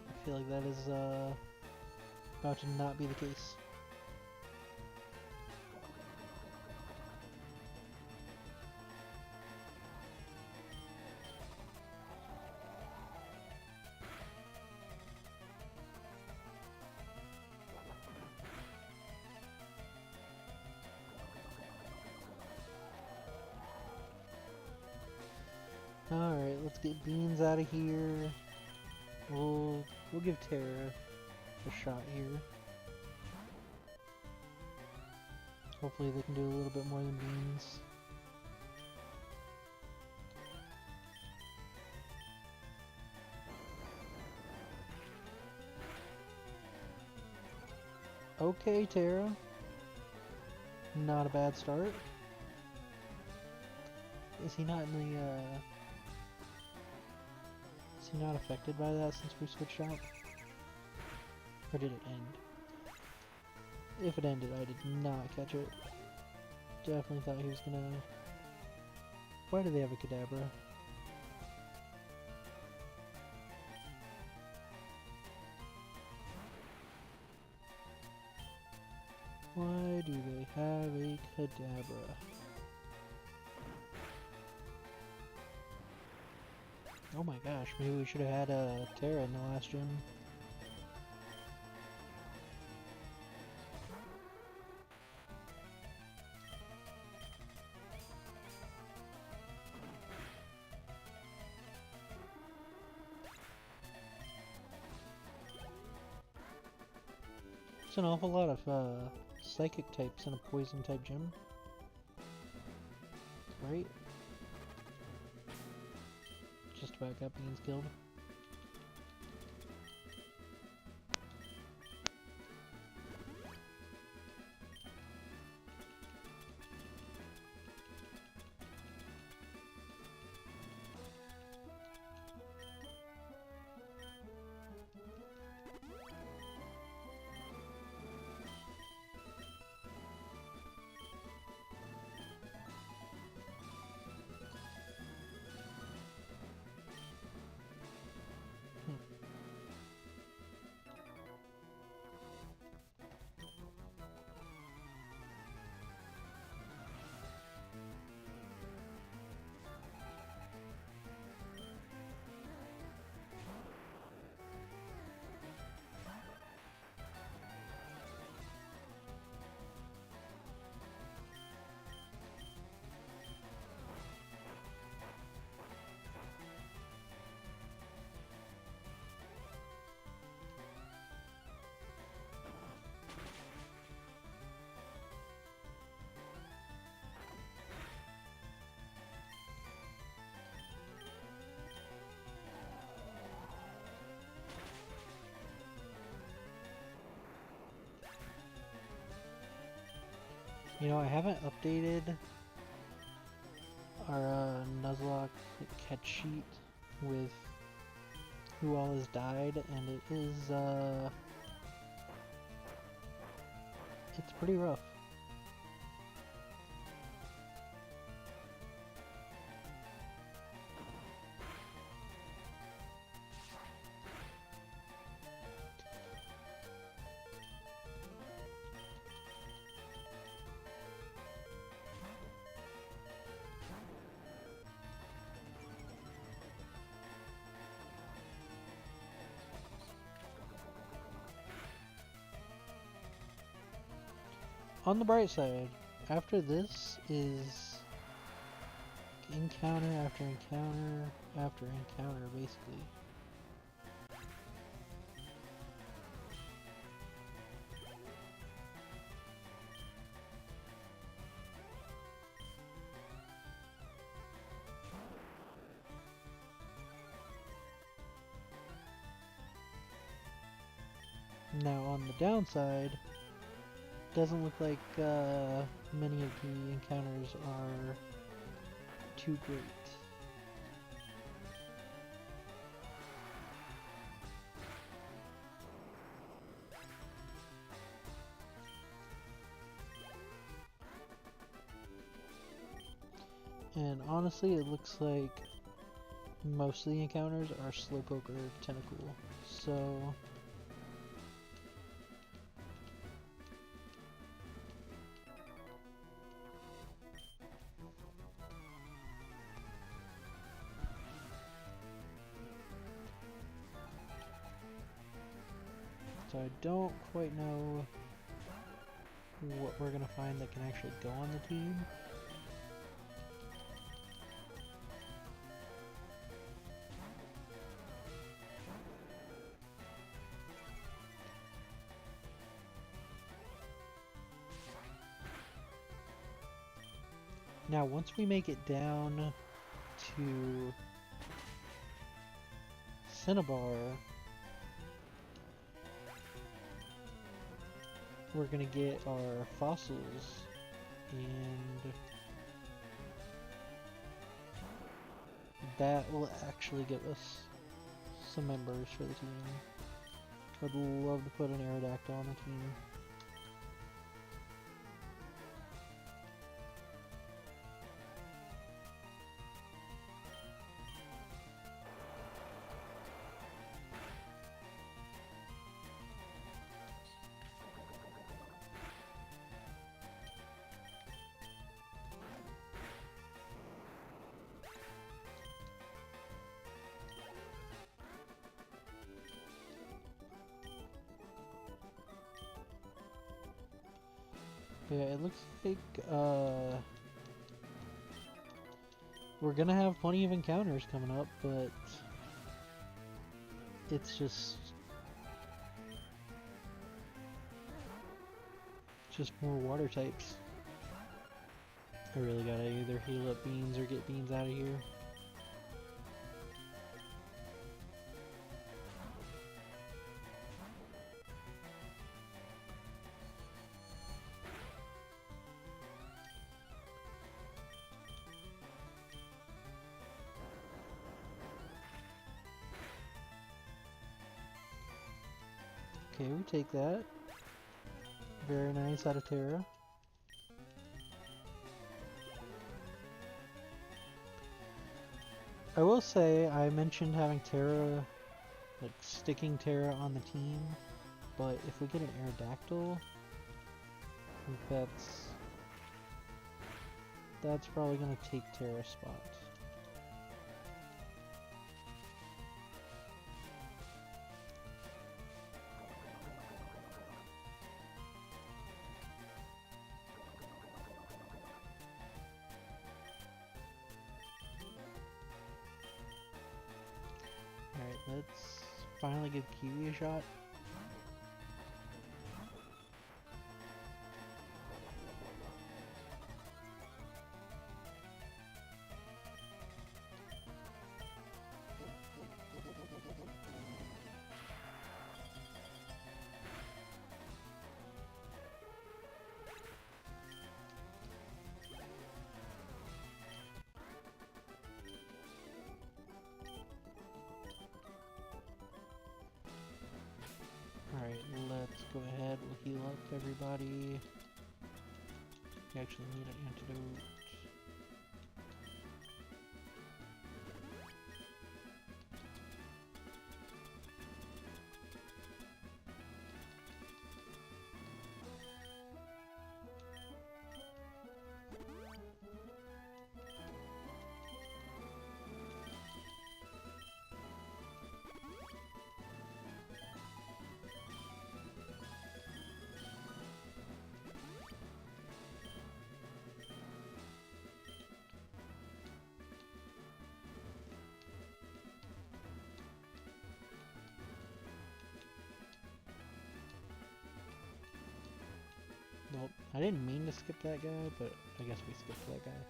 I feel like that is about to not be the case. Alright, let's get Beans out of here. We'll give Terra a shot here. Hopefully they can do a little bit more than Beans. Okay, Terra. Not a bad start. Is he not in the, is he not affected by that since we switched out? Or did it end? If it ended, I did not catch it. Definitely thought he was gonna... Why do they have a Kadabra? Why do they have a Kadabra? Oh my gosh, maybe we should have had a Terra in the last gym. It's an awful lot of psychic types in a poison type gym. Right? Just about got Beans killed. You know, I haven't updated our Nuzlocke catch sheet with who all has died, and it is, it's pretty rough. On the bright side, after this is encounter after encounter after encounter, basically. Now on the downside, doesn't look like many of the encounters are too great. And honestly, it looks like most of the encounters are Slowpoke or Tentacool. So I don't quite know what we're gonna find that can actually go on the team. Now, once we make it down to Cinnabar, we're gonna get our fossils, and that will actually give us some members for the team. I'd love to put an Aerodactyl on the team. Yeah, it looks like we're gonna have plenty of encounters coming up, but it's just more water types. I really gotta either heal up beans or get beans out of here. Okay, we take that. Very nice out of Terra. I will say, I mentioned having Terra, like sticking Terra on the team, but if we get an Aerodactyl, I think that's probably gonna take Terra's spot. Alright, let's finally give Kiwi a shot. Alright, let's go ahead, we'll heal up everybody. We actually need an antidote. Nope, I didn't mean to skip that guy, but I guess we skipped that guy.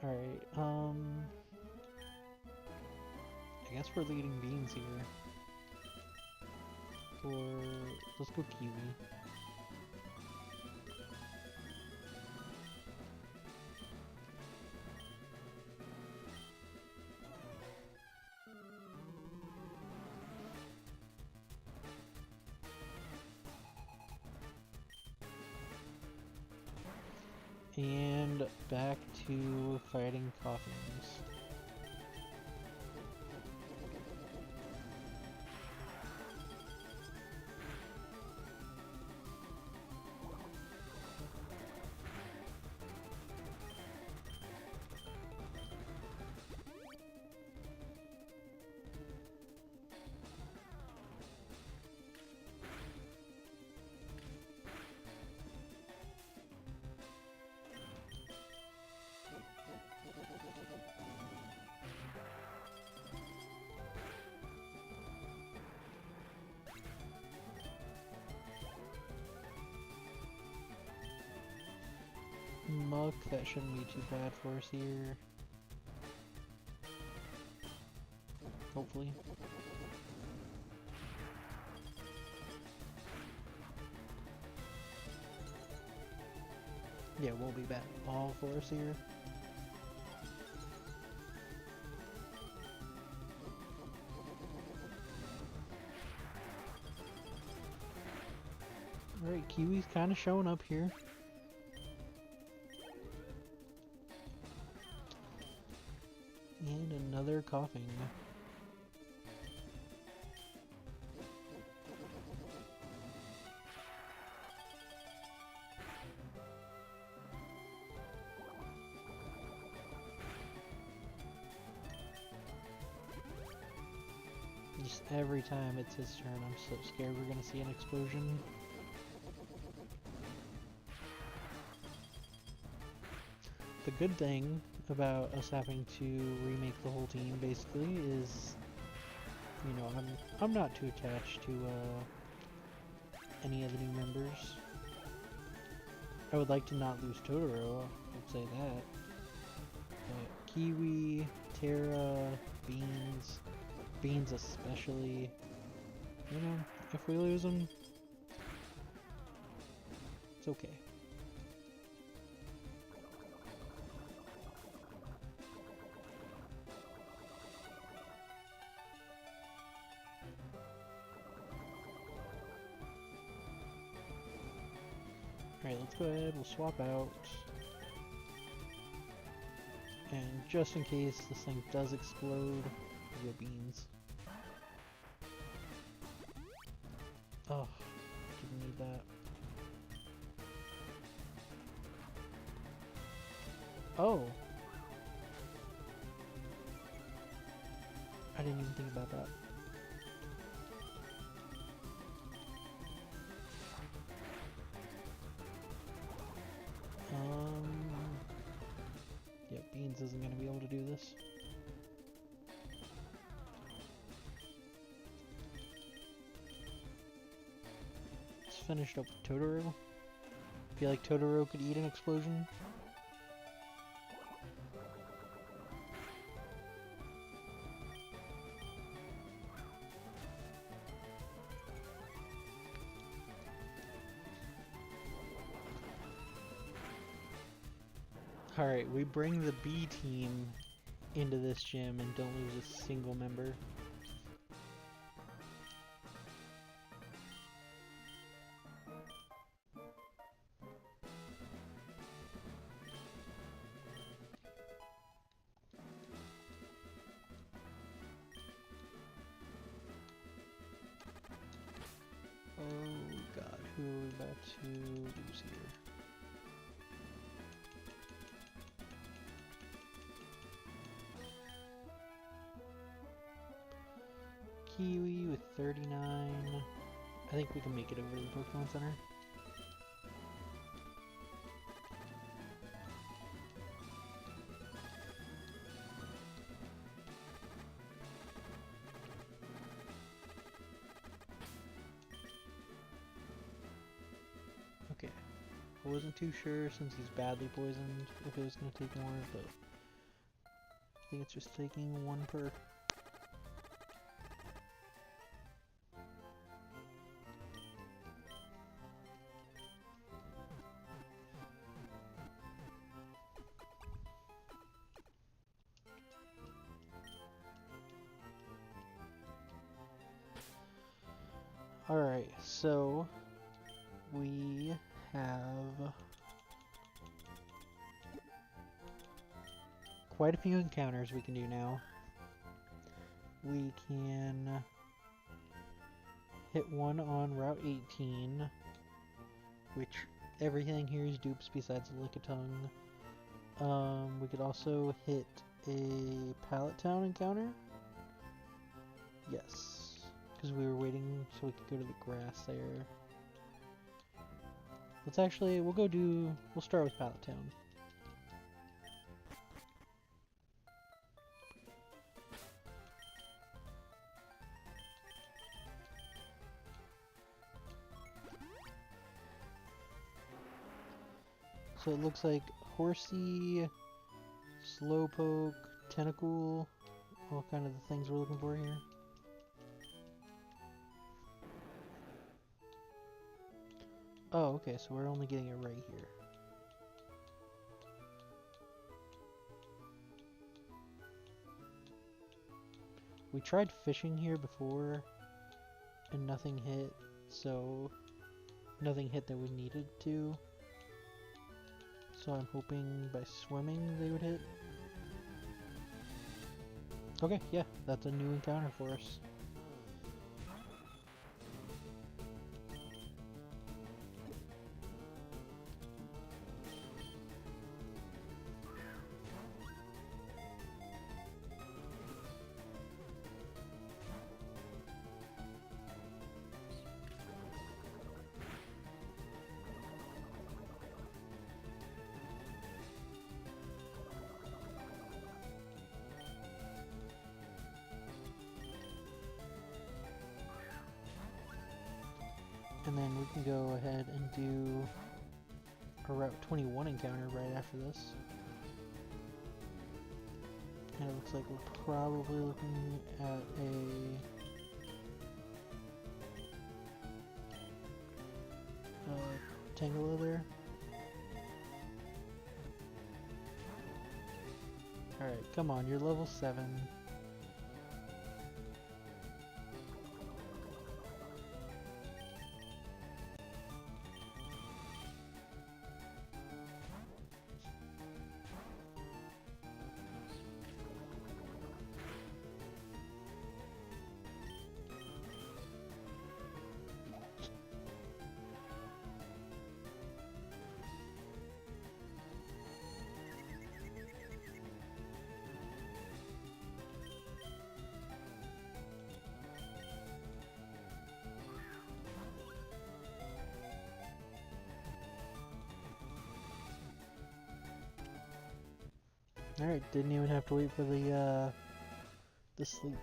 Alright, I guess we're leading beans here. Or, let's go Kiwi. And back to fighting coffins. muck. That shouldn't be too bad for us here. Hopefully. Yeah, won't be bad at all for us here. Alright, Kiwi's kind of showing up here. And another coughing. Just every time it's his turn, I'm so scared we're gonna see an explosion. The good thing about us having to remake the whole team, basically, is, you know, I'm not too attached to any of the new members. I would like to not lose Totoro, I'd say that. But Kiwi, Terra, Beans especially, you know, if we lose them, it's okay. Alright, let's go ahead, we'll swap out. And just in case this thing does explode, we'll go Beans. Oh, didn't need that. Oh! I didn't even think about that. Yeah, Beans isn't going to be able to do this. Just finished up with Totoro. Feel like Totoro could eat an explosion. Alright, we bring the B team into this gym and don't lose a single member. Oh god, who are we about to lose here? Kiwi with 39. I think we can make it over to the Pokemon Center. Okay. I wasn't too sure since he's badly poisoned if it was going to take more, but I think it's just taking one per. Alright, so we have quite a few encounters we can do now. We can hit one on Route 18, which everything here is dupes besides the Lickitung. We could also hit a Pallet Town encounter. Yes, because we were waiting so we could go to the grass there. Let's actually, we'll start with Pallet Town. So it looks like Horsey, Slowpoke, Tentacool, all kind of the things we're looking for here. Oh, okay, so we're only getting it right here. We tried fishing here before, and nothing hit, so nothing hit that we needed to. So I'm hoping by swimming they would hit. Okay, yeah, that's a new encounter for us. And then we can go ahead and do a Route 21 encounter right after this. And it looks like we're probably looking at a Tangela there. Alright, come on, you're level 7. Alright, didn't even have to wait for the sleep.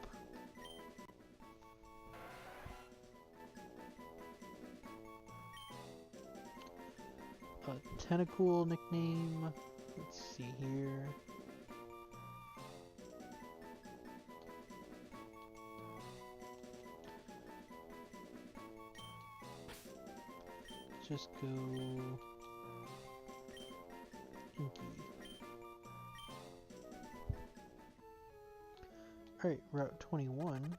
Tentacool nickname. Let's see here. Just go Inky. Alright, Route 21.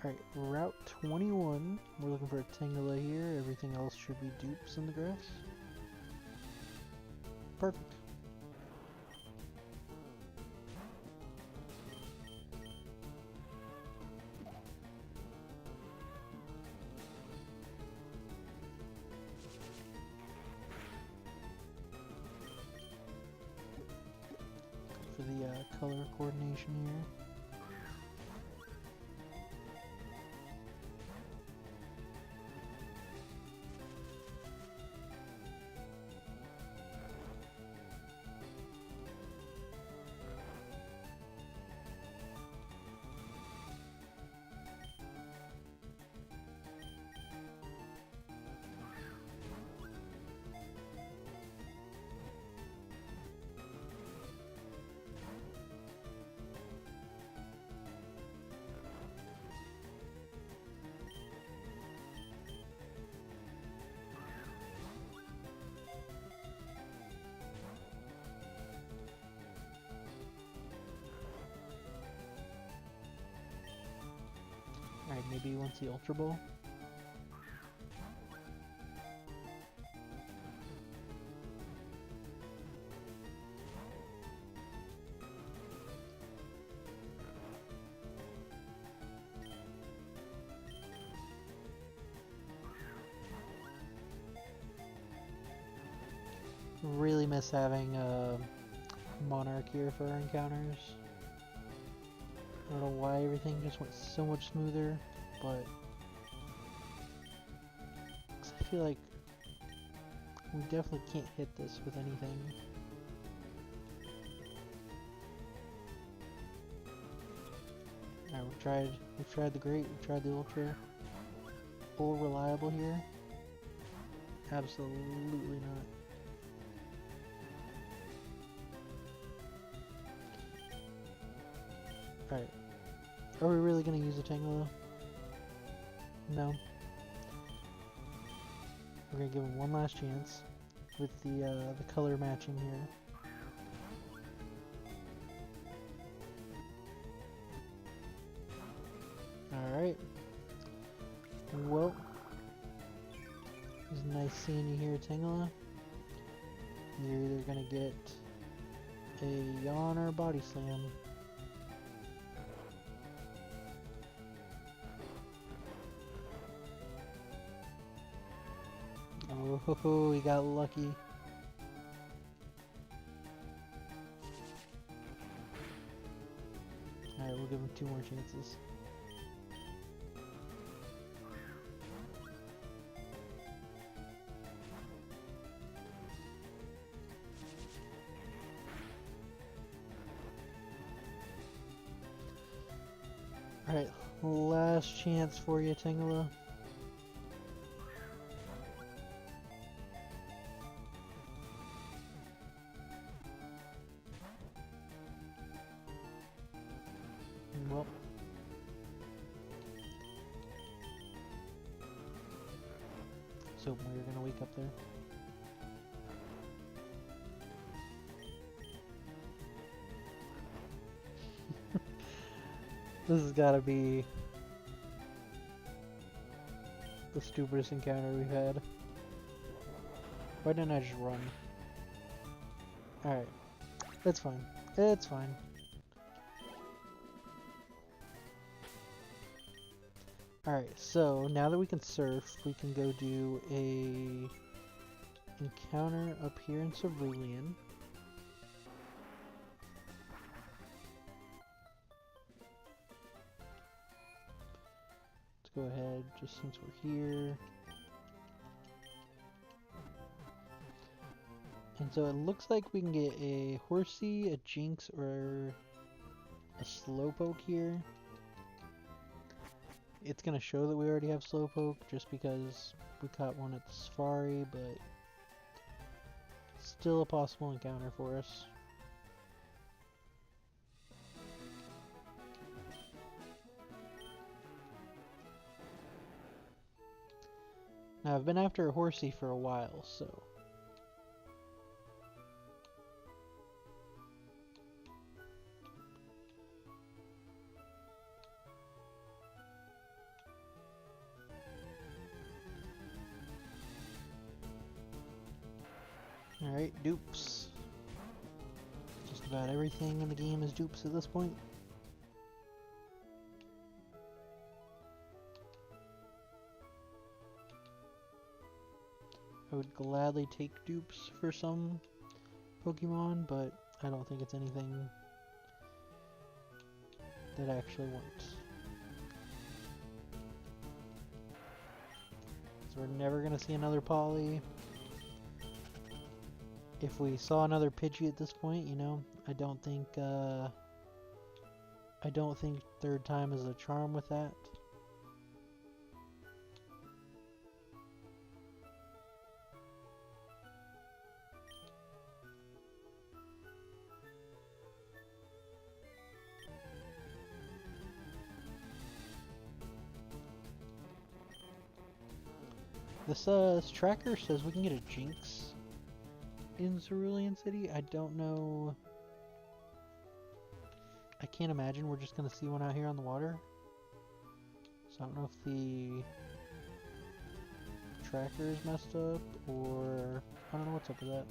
Alright, Route 21. We're looking for a Tangela here. Everything else should be dupes in the grass. Perfect. For the color coordination here. Alright, maybe he wants the Ultra Ball. Really miss having Monarch here for our encounters. I don't know why everything just went so much smoother, but I feel like We definitely can't hit this with anything. Alright, we've tried the great, we've tried the ultra. Full reliable here? Absolutely not. Alright. Are we really gonna use a Tangela? No. We're gonna give him one last chance with the color matching here. Alright. Well, it was nice seeing you here, Tangela. You're either gonna get a yawn or a body slam. Oh, he got lucky. Alright, we'll give him 2 more chances. Alright, last chance for you, Tangela. Well. So we're gonna wake up there. This has gotta be the stupidest encounter we've had. Why didn't I just run? Alright. It's fine. It's fine. Alright, so now that we can surf, we can go do a encounter up here in Cerulean. Let's go ahead, just since we're here. And so it looks like we can get a Horsey, a Jinx, or a Slowpoke here. It's gonna show that we already have Slowpoke just because we caught one at the Safari, but still a possible encounter for us. Now I've been after a Horsey for a while, so alright, dupes. Just about everything in the game is dupes at this point. I would gladly take dupes for some Pokemon, but I don't think it's anything that I actually want. So we're never gonna see another Poly. If we saw another Pidgey at this point, you know, I don't think third time is a charm with that. This tracker says we can get a Jinx in Cerulean City. I don't know. I can't imagine we're just gonna see one out here on the water. So I don't know if the tracker is messed up or I don't know what's up with that.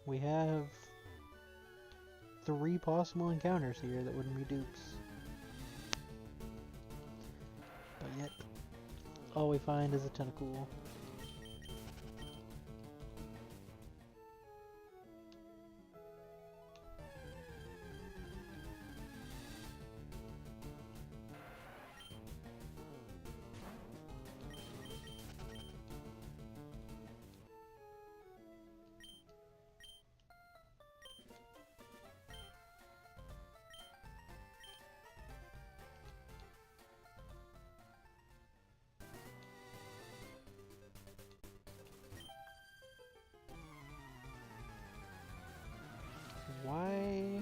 We have 3 possible encounters here that wouldn't be dupes. all we find is a tentacle. Why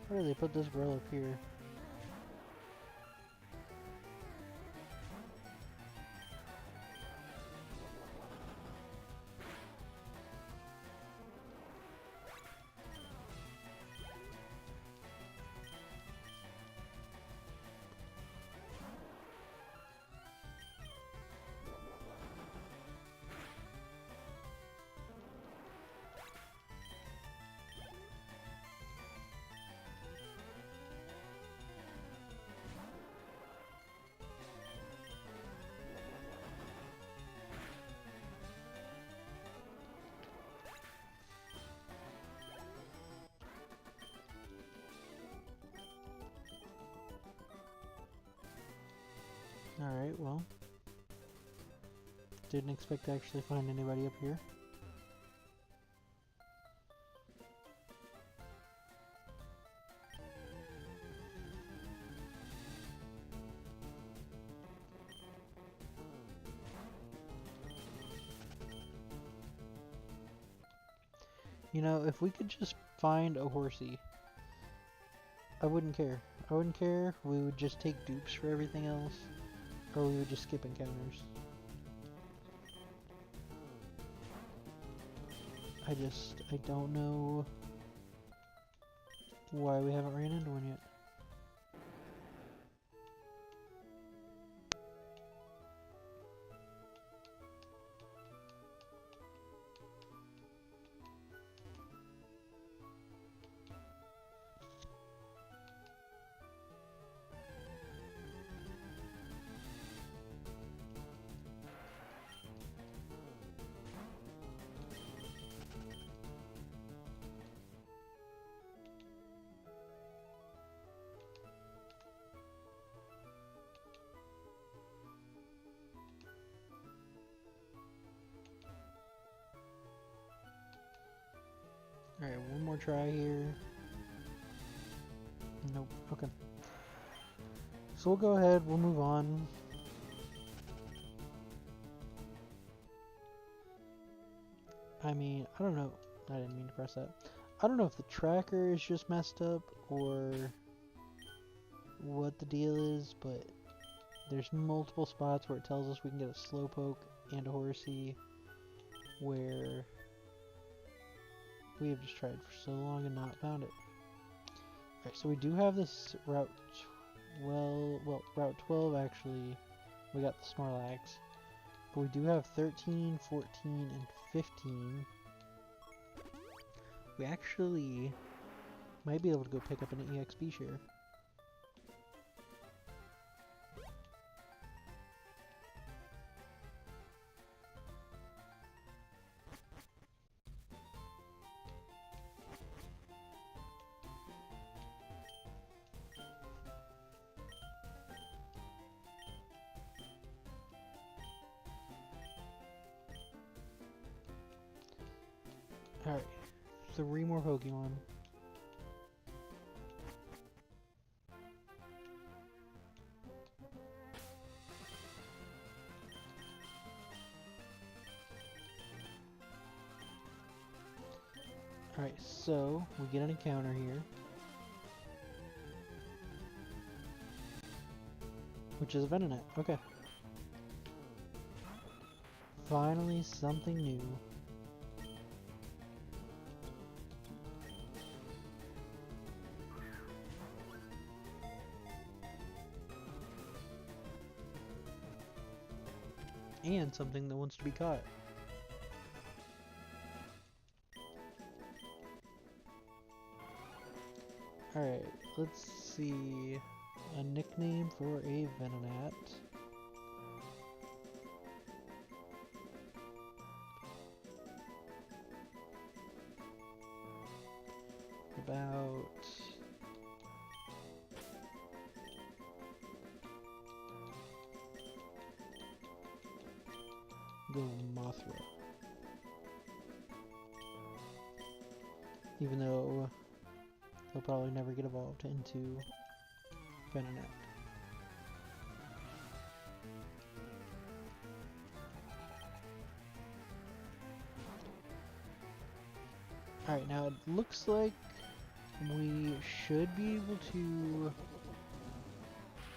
do they put this grill up here? Alright, well. Didn't expect to actually find anybody up here. You know, if we could just find a horsey, I wouldn't care. I wouldn't care. We would just take dupes for everything else, or we would just skip encounters. I don't know why we haven't ran into one yet. Alright, one more try here. Nope, okay. So we'll go ahead, we'll move on. I mean, I don't know. I didn't mean to press that. I don't know if the tracker is just messed up or what the deal is, but there's multiple spots where it tells us we can get a slowpoke and a horsey where we have just tried for so long and not found it. Alright, so we do have this Route 12, well, Route 12 actually, we got the Snorlax. But we do have 13, 14, and 15. We actually might be able to go pick up an EXP share. Alright, 3 more Pokemon. Alright, so we get an encounter here, which is a Venonat. Okay. Finally, something new. And something that wants to be caught. Alright, let's see. a nickname for a Venonat. About go Mothra. Even though he'll probably never get evolved into Venonat. Alright, now it looks like we should be able to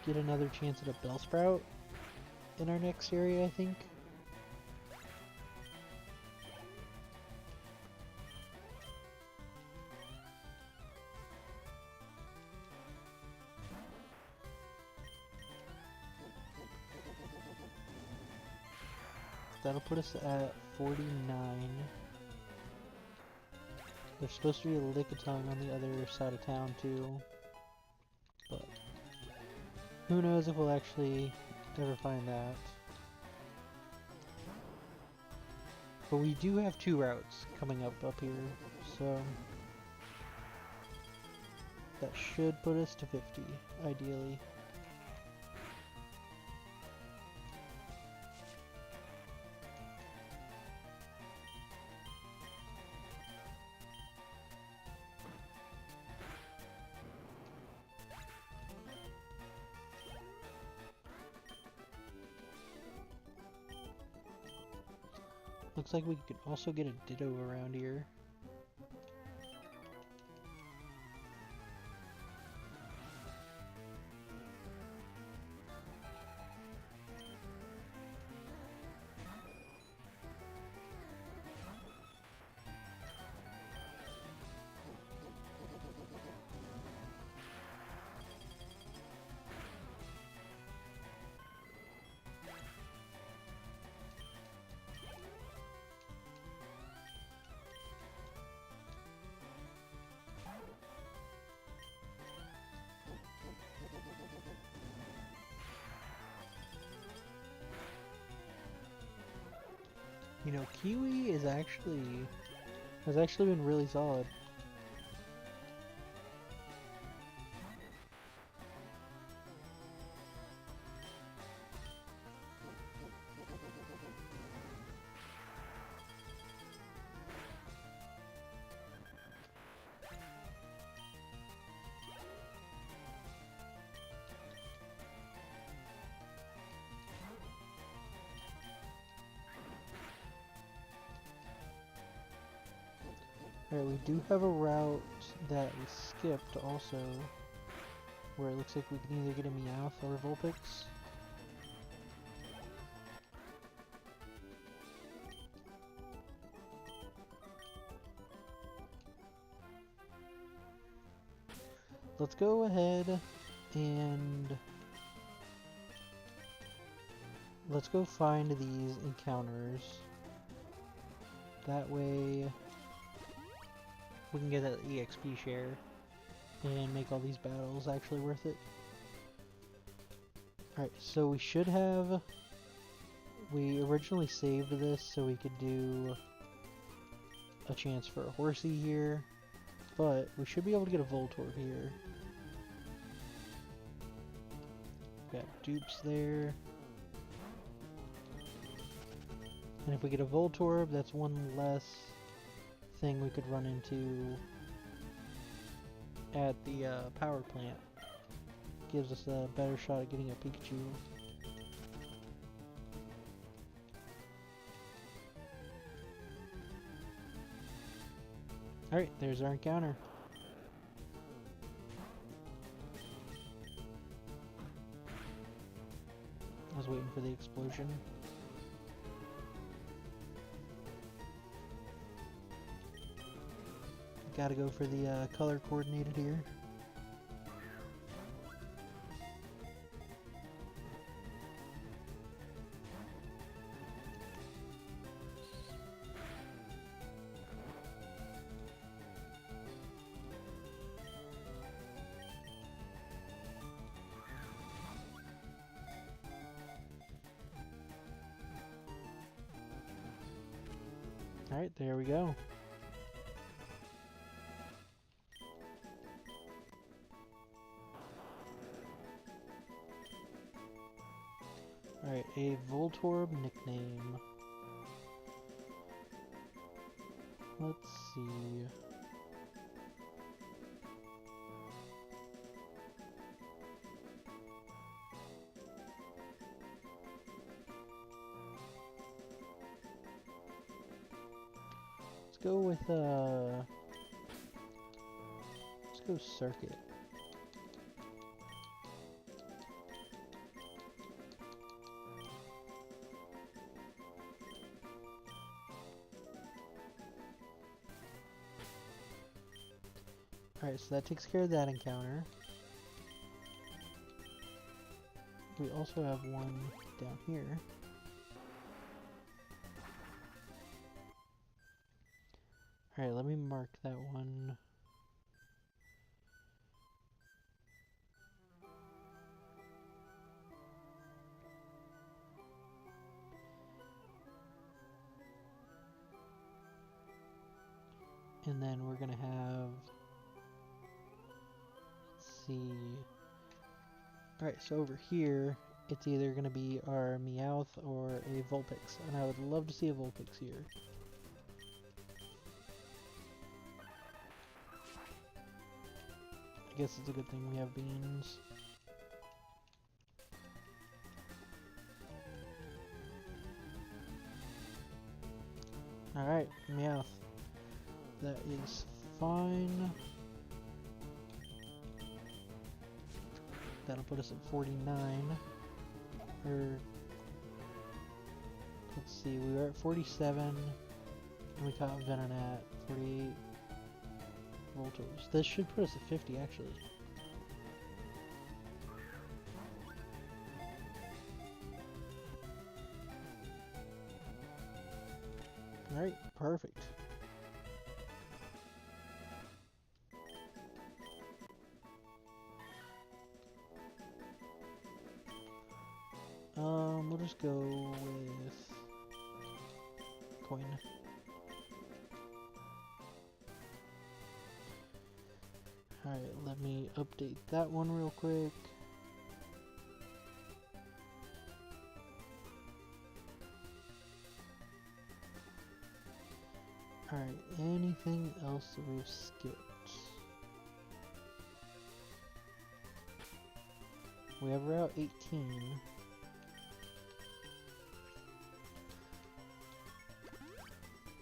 get another chance at a Bellsprout in our next area, I think. That'll put us at 49. There's supposed to be a Lickitung on the other side of town too, but who knows if we'll actually ever find that. But we do have 2 routes coming up here, so that should put us to 50, ideally. Looks like we could also get a Ditto around here. You know, Kiwi has actually been really solid. Alright, we do have a route that we skipped also, where it looks like we can either get a Meowth or a Vulpix. Let's go ahead and let's go find these encounters. That way we can get that EXP share and make all these battles actually worth it. Alright, so we should have... We originally saved this so we could do a chance for a Horsey here, but we should be able to get a Voltorb here. Got dupes there. And if we get a Voltorb, that's one less thing we could run into at the power plant. Gives us a better shot at getting a Pikachu. Alright, there's our encounter. I was waiting for the explosion. Gotta go for the color coordinated here. Alright, there we go. Alright, a Voltorb nickname. Let's see. Let's go with let's go Circuit. Alright, so that takes care of that encounter. We also have one down here. Alright, let me mark that one. And then we're gonna have, let's see. Alright, so over here, it's either gonna be our Meowth or a Vulpix, and I would love to see a Vulpix here. I guess it's a good thing we have beans. Alright, Meowth. That is fine. That'll put us at 49. Or, let's see, we were at 47, and we caught Venonat, 48 Voltors. This should put us at 50, actually. Alright, perfect. We'll just go with coin. Alright, let me update that one real quick. Alright, anything else that we've skipped? We have Route 18.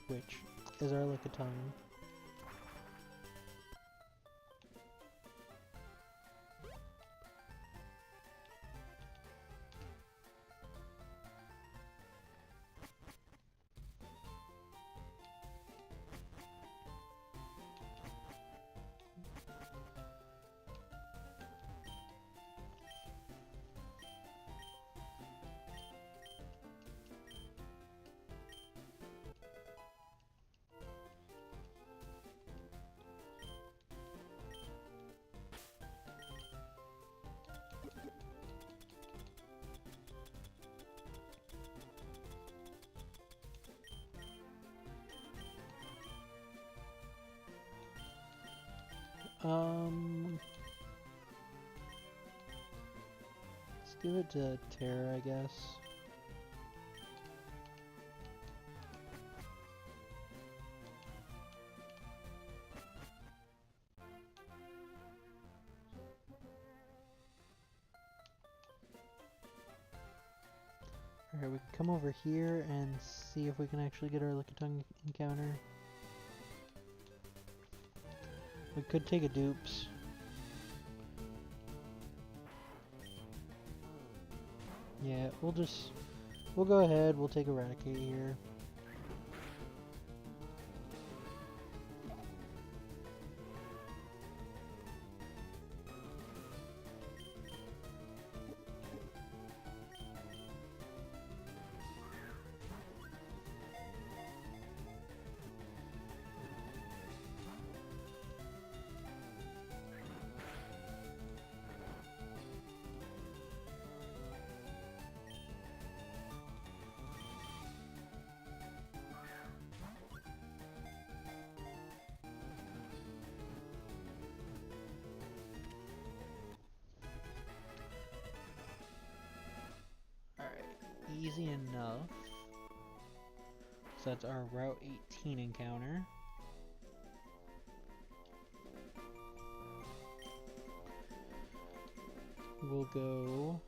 Which is our Lickitung. Let's give it to Terra, I guess. Alright, we can come over here and see if we can actually get our Lickitung encounter. We could take a dupes. Yeah, we'll go ahead, we'll take Eradicate here. easy enough. So that's our Route 18 encounter. We'll go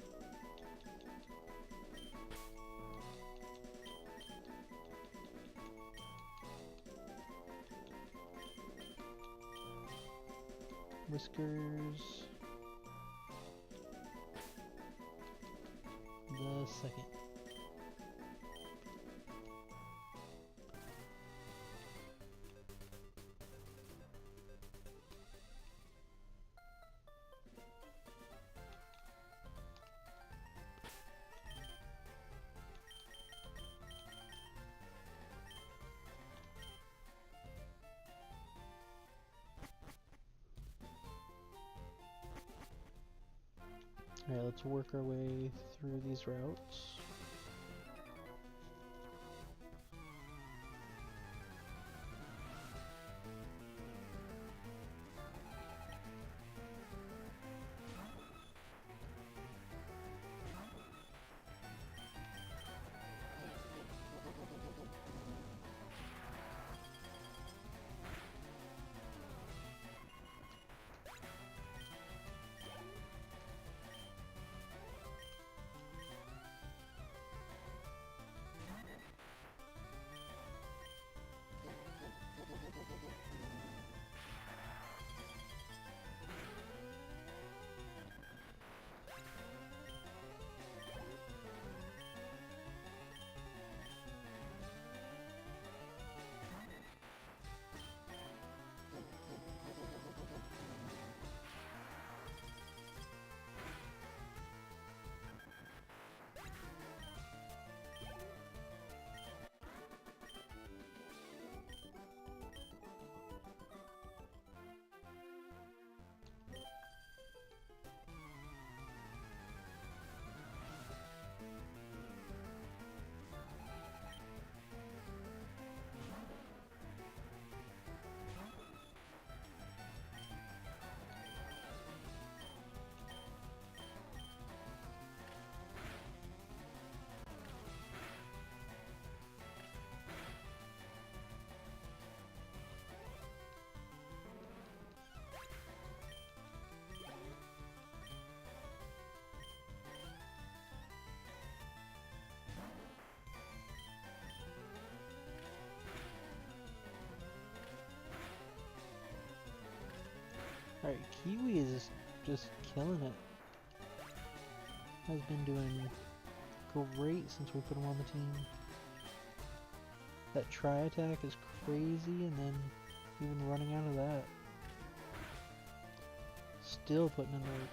Whiskers the second. Alright, let's work our way through these routes. Alright, Kiwi is just killing it. Has been doing great since we put him on the team. That tri-attack is crazy, and then even running out of that. Still putting in the work.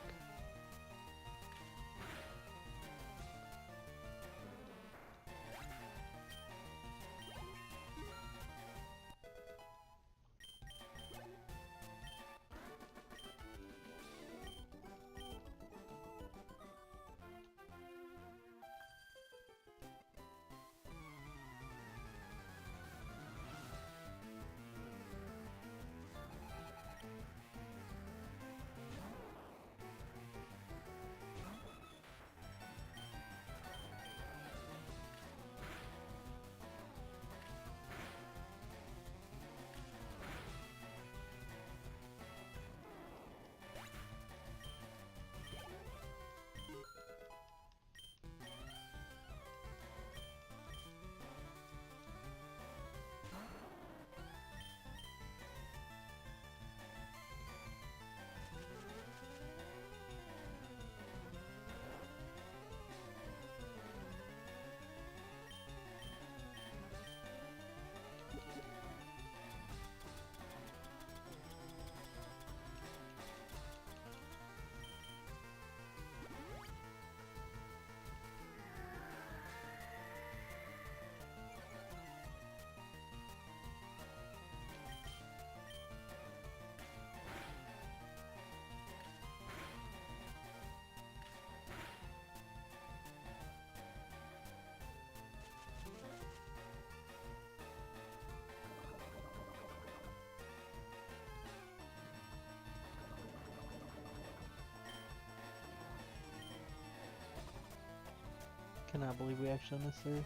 Cannot believe we actually missed Earth.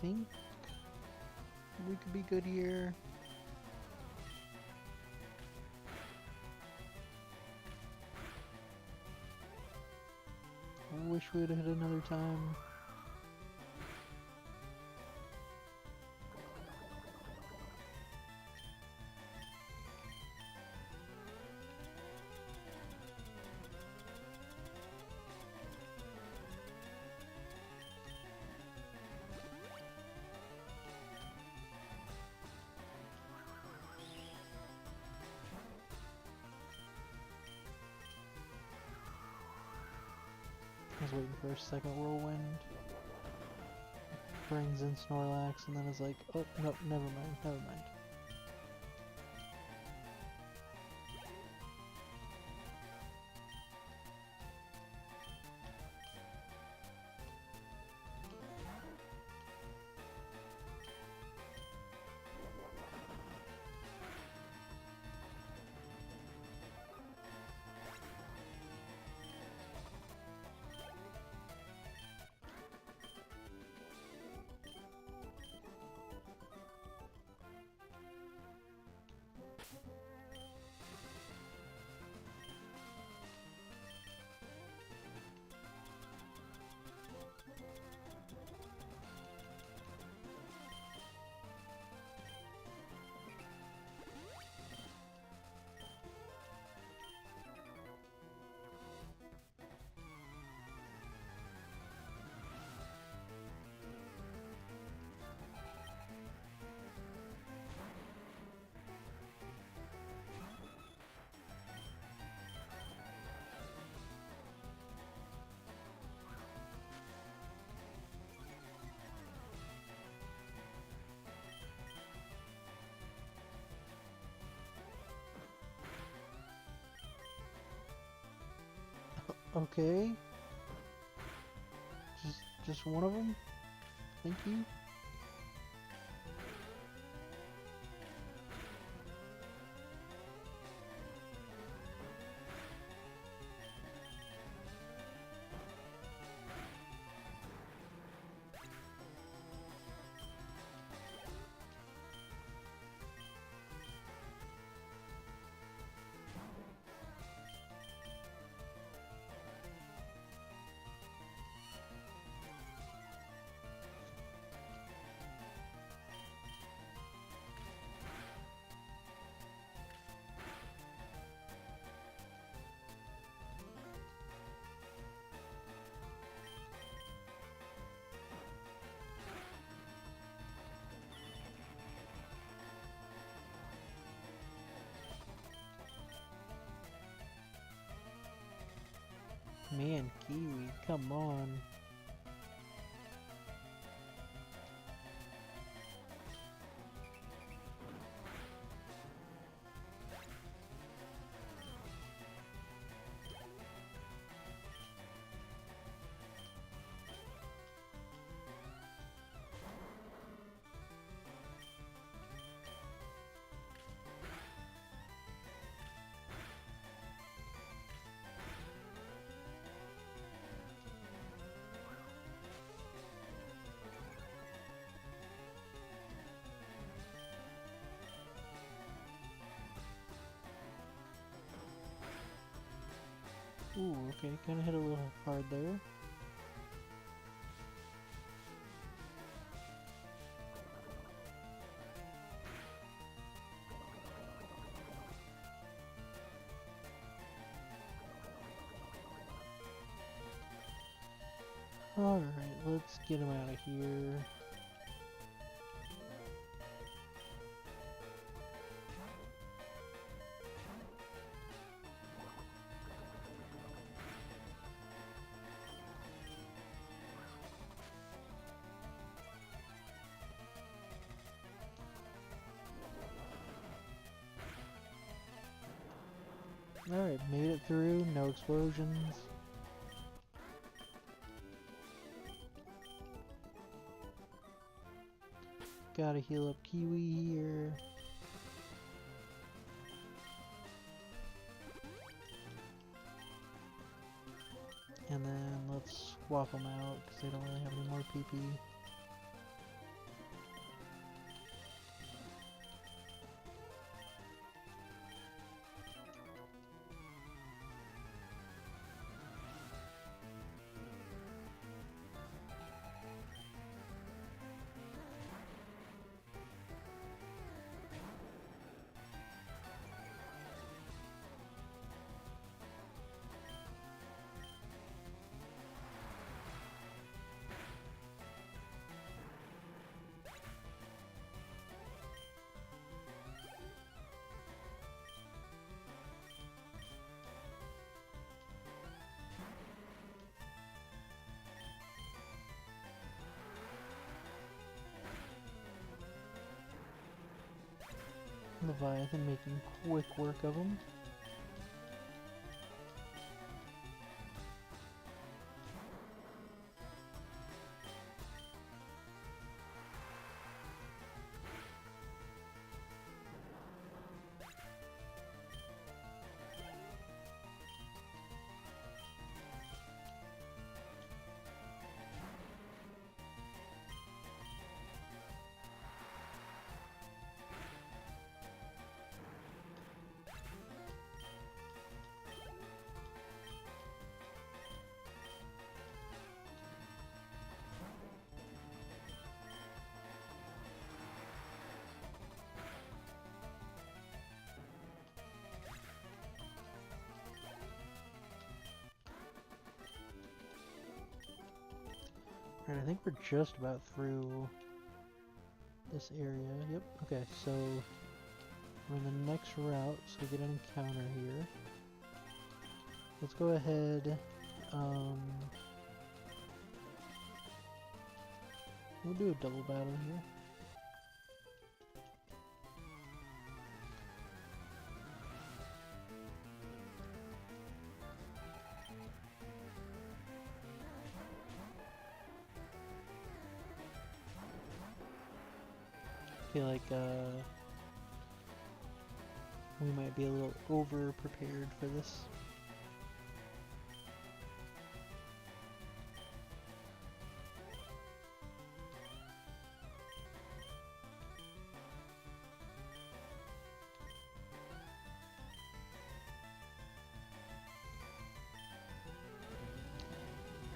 I think we could be good here. I wish we would have hit another time. I was waiting for a second whirlwind. Brings in Snorlax and then is like, oh, no, never mind, never mind. Okay. Just one of them? Thank you. Man, Kiwi, come on. Ooh, okay, kinda hit a little hard there. Alright, let's get him out of here. Alright, made it through, no explosions. Gotta heal up Kiwi here. And then let's swap them out because they don't really have any more PP. Leviathan making quick work of them. Alright, I think we're just about through this area. Yep, okay, so we're in the next route, so we get an encounter here. Let's go ahead, we'll do a double battle here. I feel like we might be a little over prepared for this.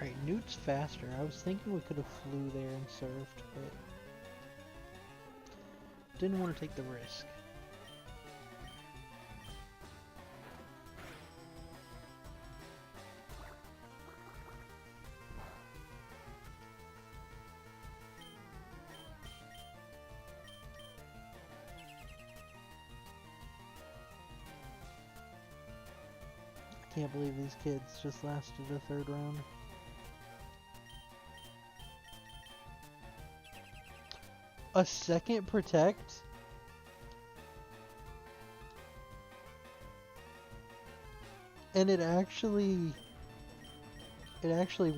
Alright, Newt's faster. I was thinking we could have flew there and surfed, but didn't want to take the risk. I can't believe these kids just lasted a third round. A second protect? And it actually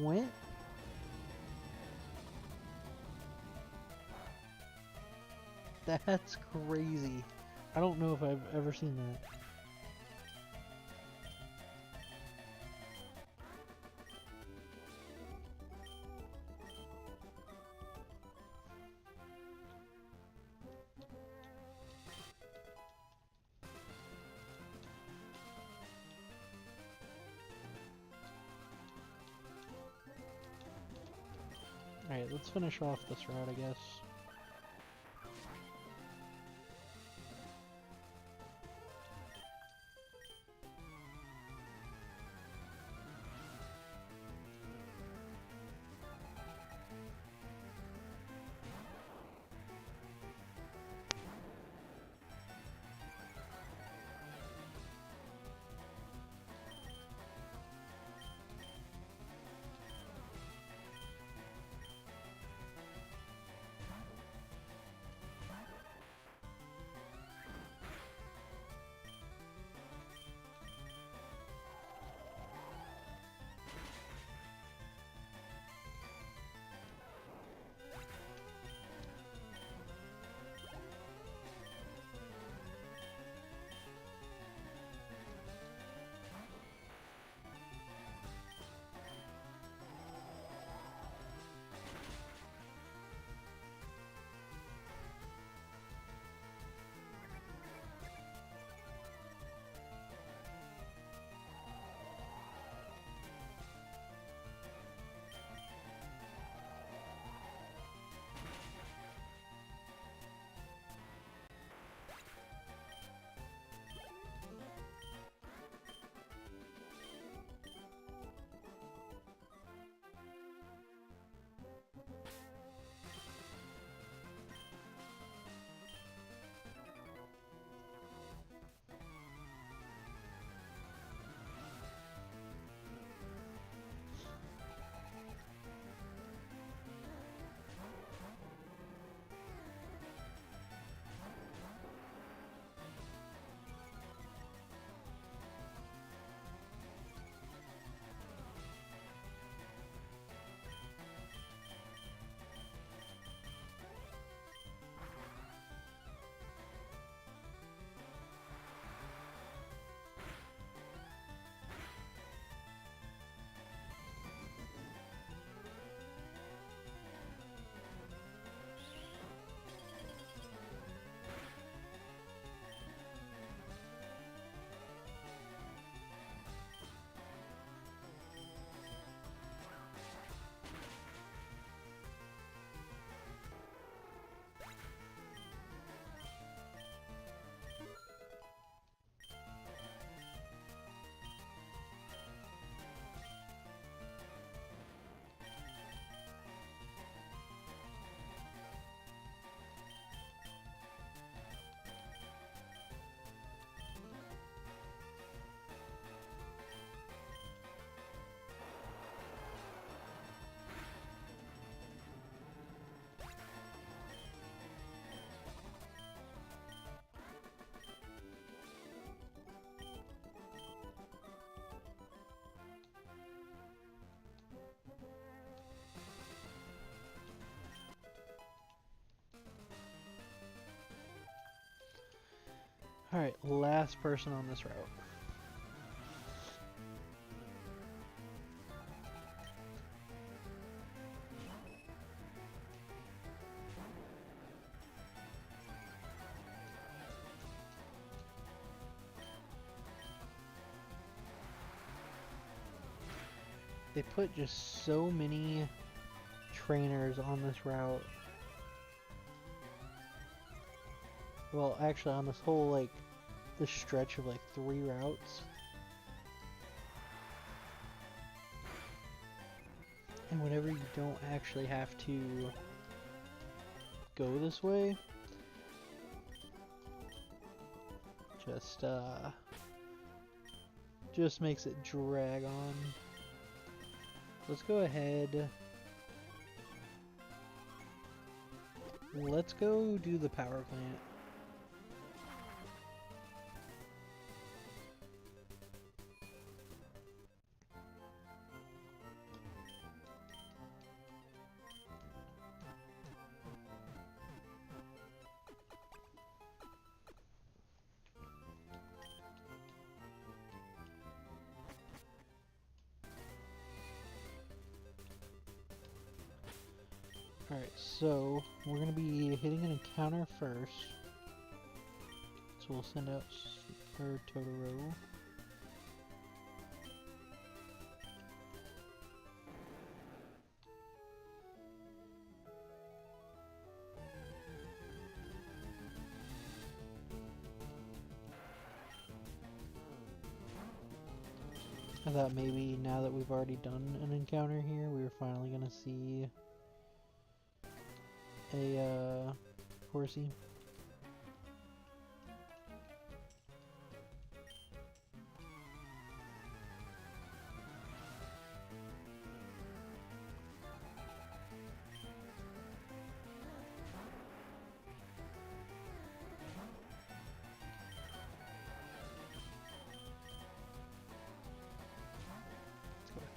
went? That's crazy. I don't know if I've ever seen that. Alright, let's finish off this route, I guess. Alright, last person on this route. They put just so many trainers on this route. Well, actually on this whole, like, this stretch of like 3 routes. And whenever you don't actually have to go this way, just makes it drag on. Let's go ahead. Let's go do the power plant. Alright, so we're going to be hitting an encounter first. So we'll send out our Totoro. I thought maybe now that we've already done an encounter here, we were finally going to see a horsey.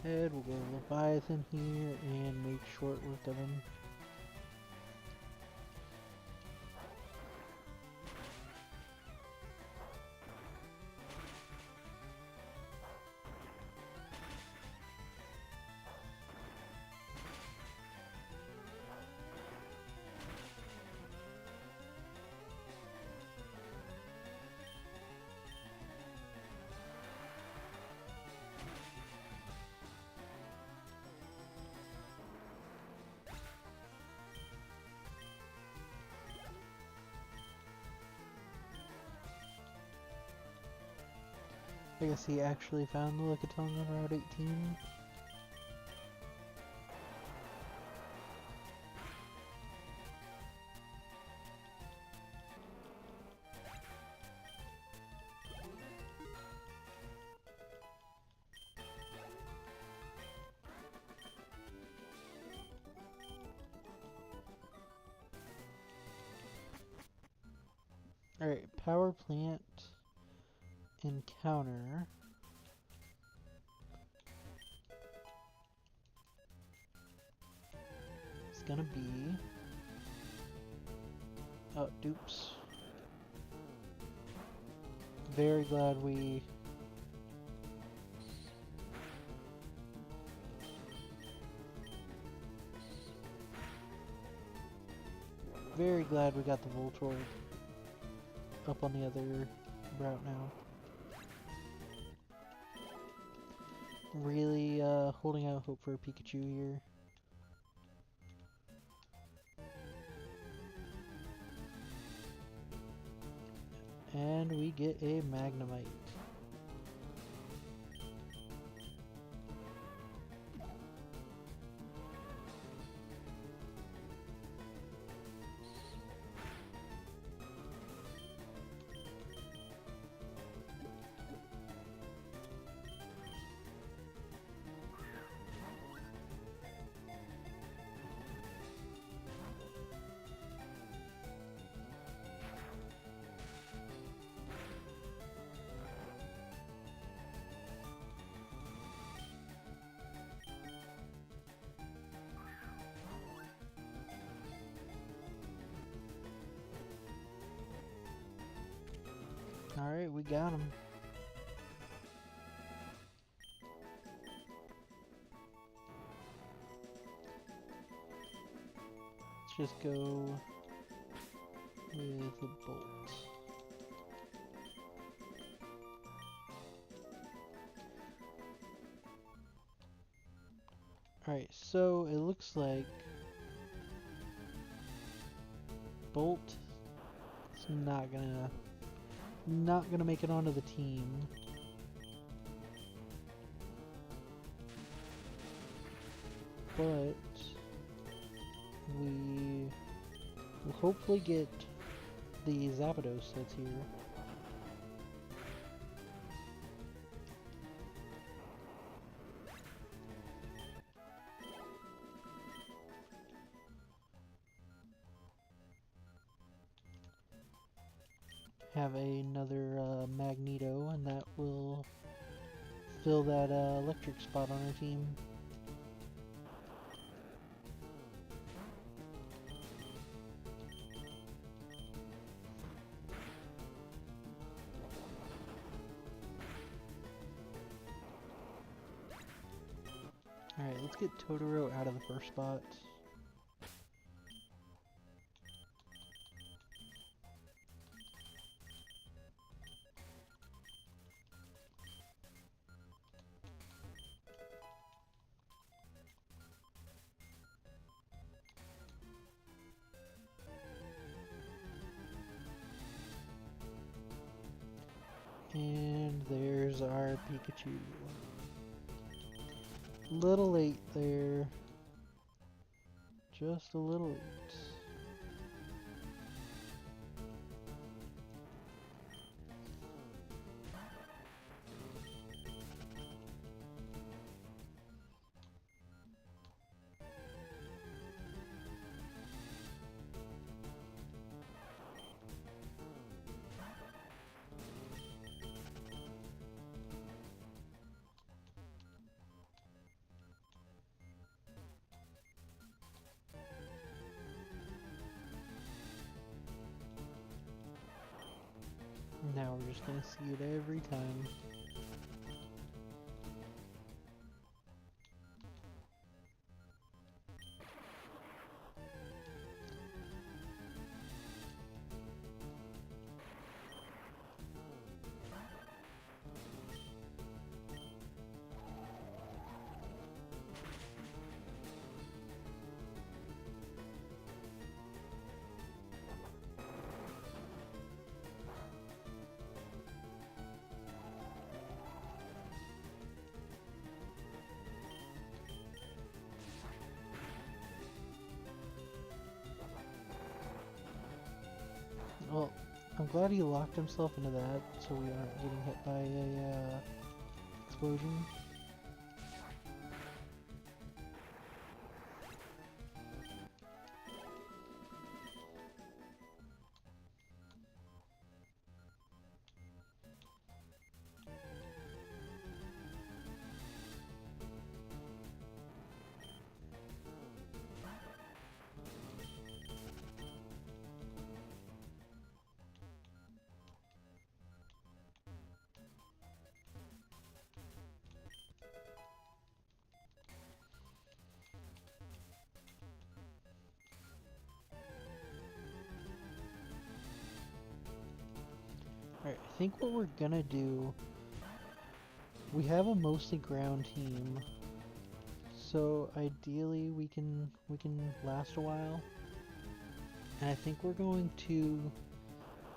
We'll go to Leviathan here and make short work of him. I guess he actually found the Lickitung on Route 18. Alright, power plant encounter. It's gonna be... oh, dupes. Very glad we... very glad we got the Voltorb up on the other route now. Really holding out hope for a Pikachu here. And we get a Magnemite. Alright, we got him. Let's just go with a bolt. Alright, so it looks like Bolt is not gonna make it onto the team. But we will hopefully get the Zapdos that's here. Have another Magneto, and that will fill that electric spot on our team. Alright, let's get Totoro out of the first spot. And there's our Pikachu. Little late there. Just a little late. Now we're just gonna see it every time. Well, I'm glad he locked himself into that, so we aren't getting hit by a explosion. Alright, I think what we're gonna do, we have a mostly ground team, so ideally we can last a while. And I think we're going to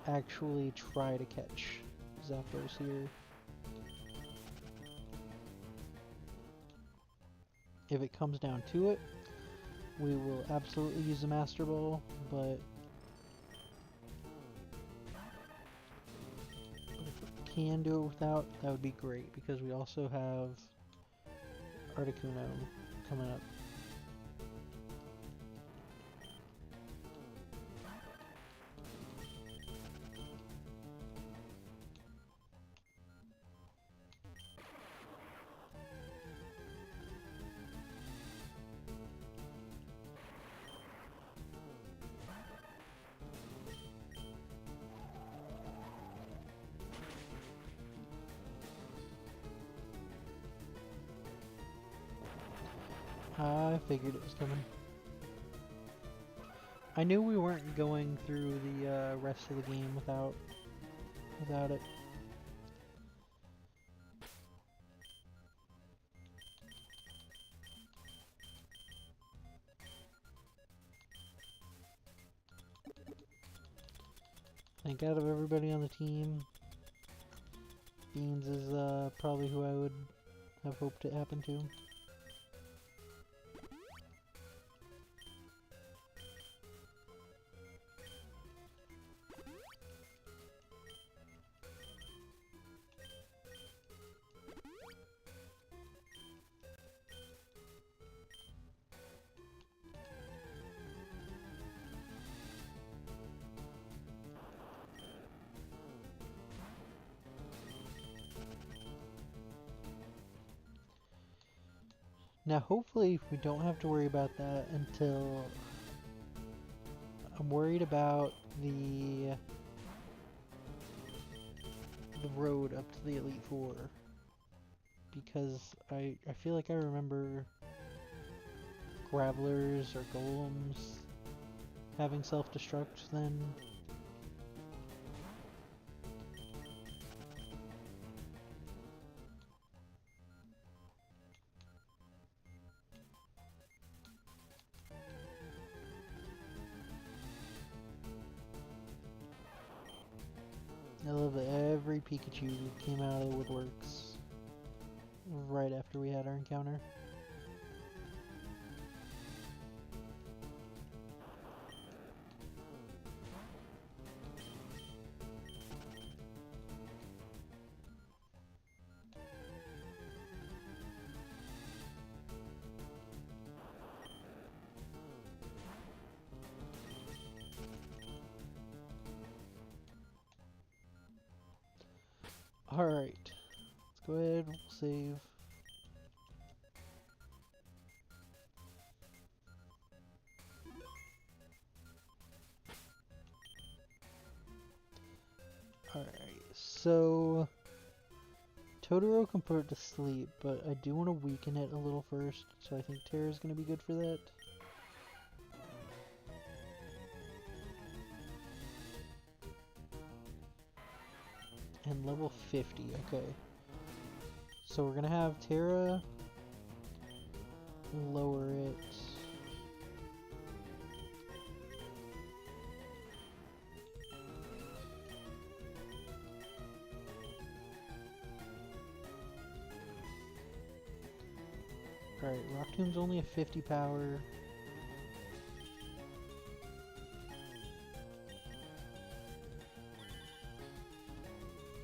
actually try to catch Zapdos here. If it comes down to it, we will absolutely use the Master Ball, but if we can do it without, that would be great, because we also have Articuno coming up. I figured it was coming. I knew we weren't going through the rest of the game without it. I think out of everybody on the team, Beans is probably who I would have hoped it happened to. Now hopefully we don't have to worry about that until I'm worried about the road up to the Elite Four, because I feel like I remember Gravelers or Golems having self-destruct then. I love that every Pikachu came out of the woodworks right after we had our encounter. Alright, let's go ahead, we'll save. Alright, so Totoro can put it to sleep, but I do want to weaken it a little first, so I think Terra's going to be good for that. And level 50, okay. So we're gonna have Terra lower it. Alright, Rock Tomb's only a 50 power.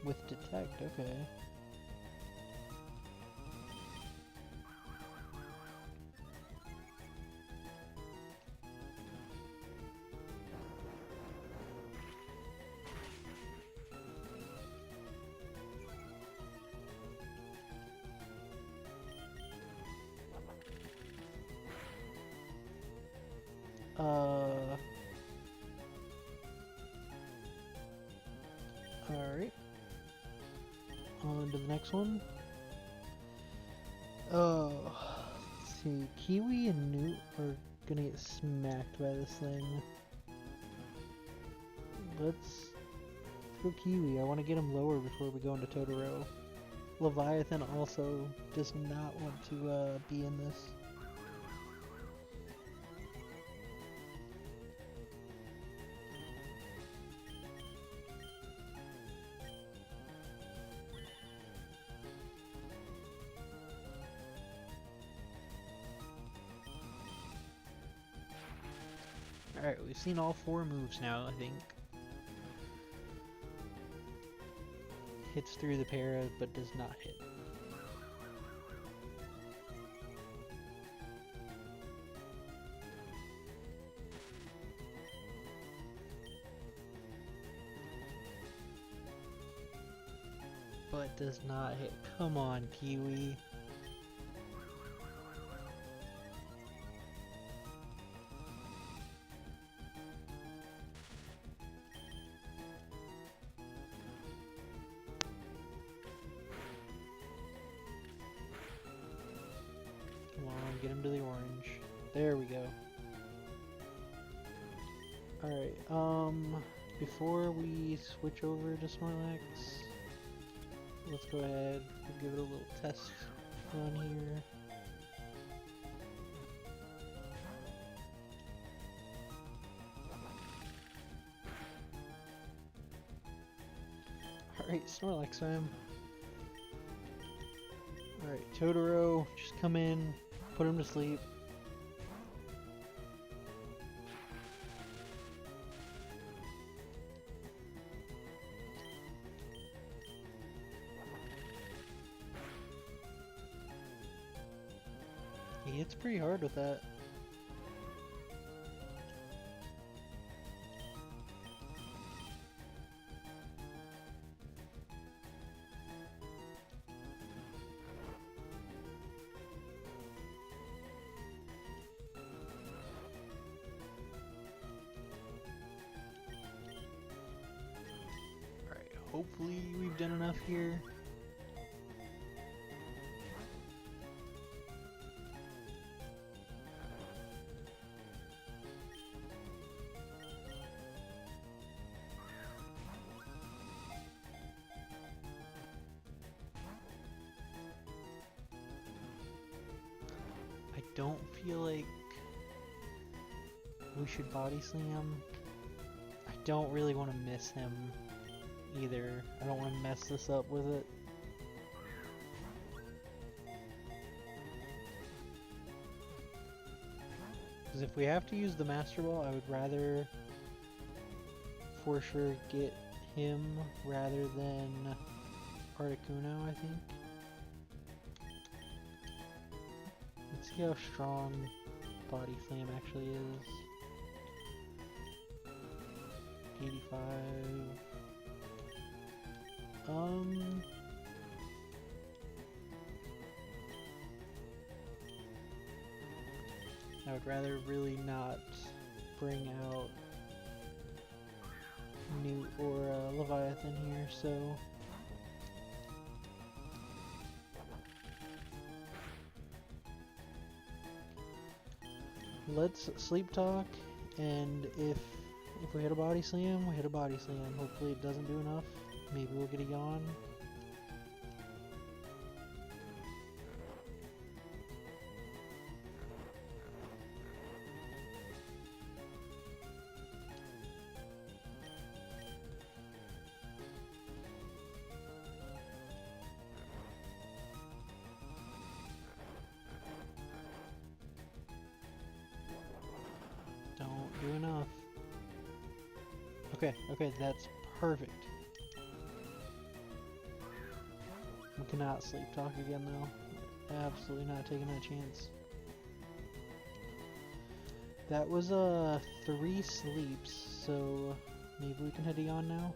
With Detect, okay. Alright. On to the next one. Oh, let's see. Kiwi and Newt are gonna get smacked by this thing. Let's go Kiwi. I want to get him lower before we go into Totoro. Leviathan also does not want to be in this. Alright, we've seen all 4 moves now, I think. Hits through the para, but does not hit. But does not hit. Come on, Kiwi. get him to the orange. There we go. Alright, before we switch over to Snorlax, let's go ahead and give it a little test run here. Alright, Snorlax time. Alright, Totoro, just come in, put him to sleep. He hits pretty hard with that. Alright, hopefully we've done enough here. I don't feel like we should body slam. I don't really want to miss him either. I don't want to mess this up with it. Because if we have to use the Master Ball, I would rather for sure get him rather than Articuno, I think. Let's see how strong Body Slam actually is. 85. I would rather really not bring out Newt or Leviathan here, so let's sleep talk, and if we hit a body slam, we hit a body slam. Hopefully it doesn't do enough. Maybe we'll get a yawn. Don't do enough. Okay, that's perfect. We cannot sleep talk again though. Absolutely not taking that chance. That was 3 sleeps, so maybe we can head to yawn now.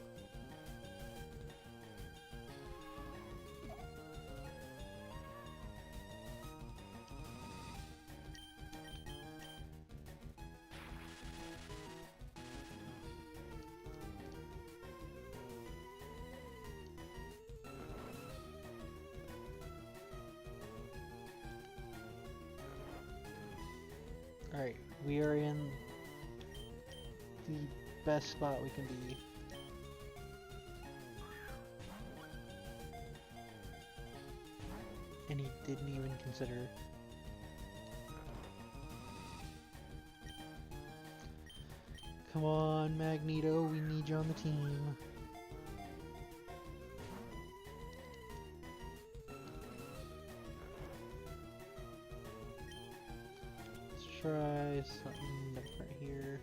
Alright, we are in the best spot we can be. And he didn't even consider. Come on, Magneto, we need you on the team. Try something different here.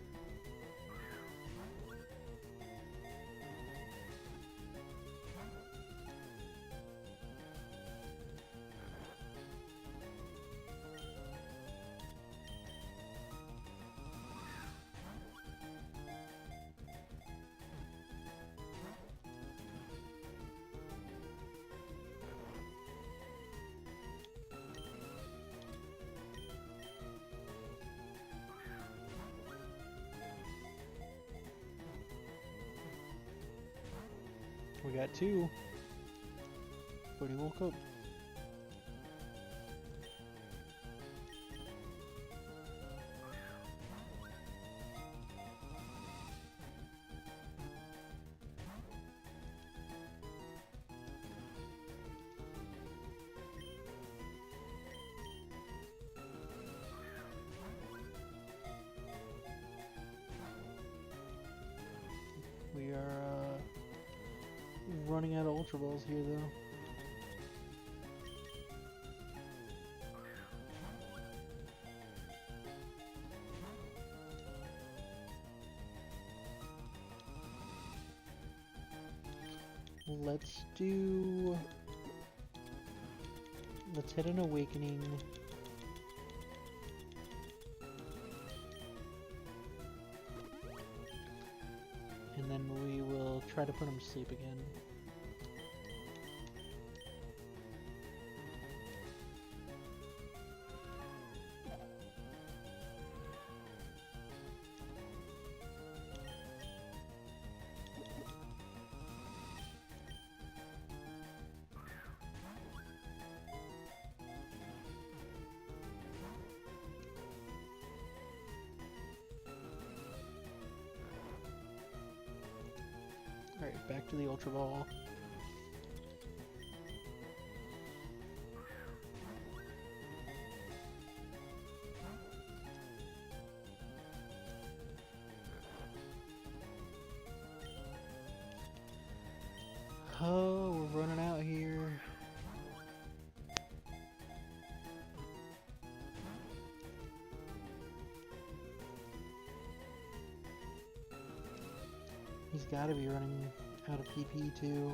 We got 2, but he woke up. We are running out of Ultra Balls here, though. Let's hit an Awakening. And then we will try to put him to sleep again. Alright, back to the Ultra Ball. Oh, we're running out here. He's got to be running out of PP too.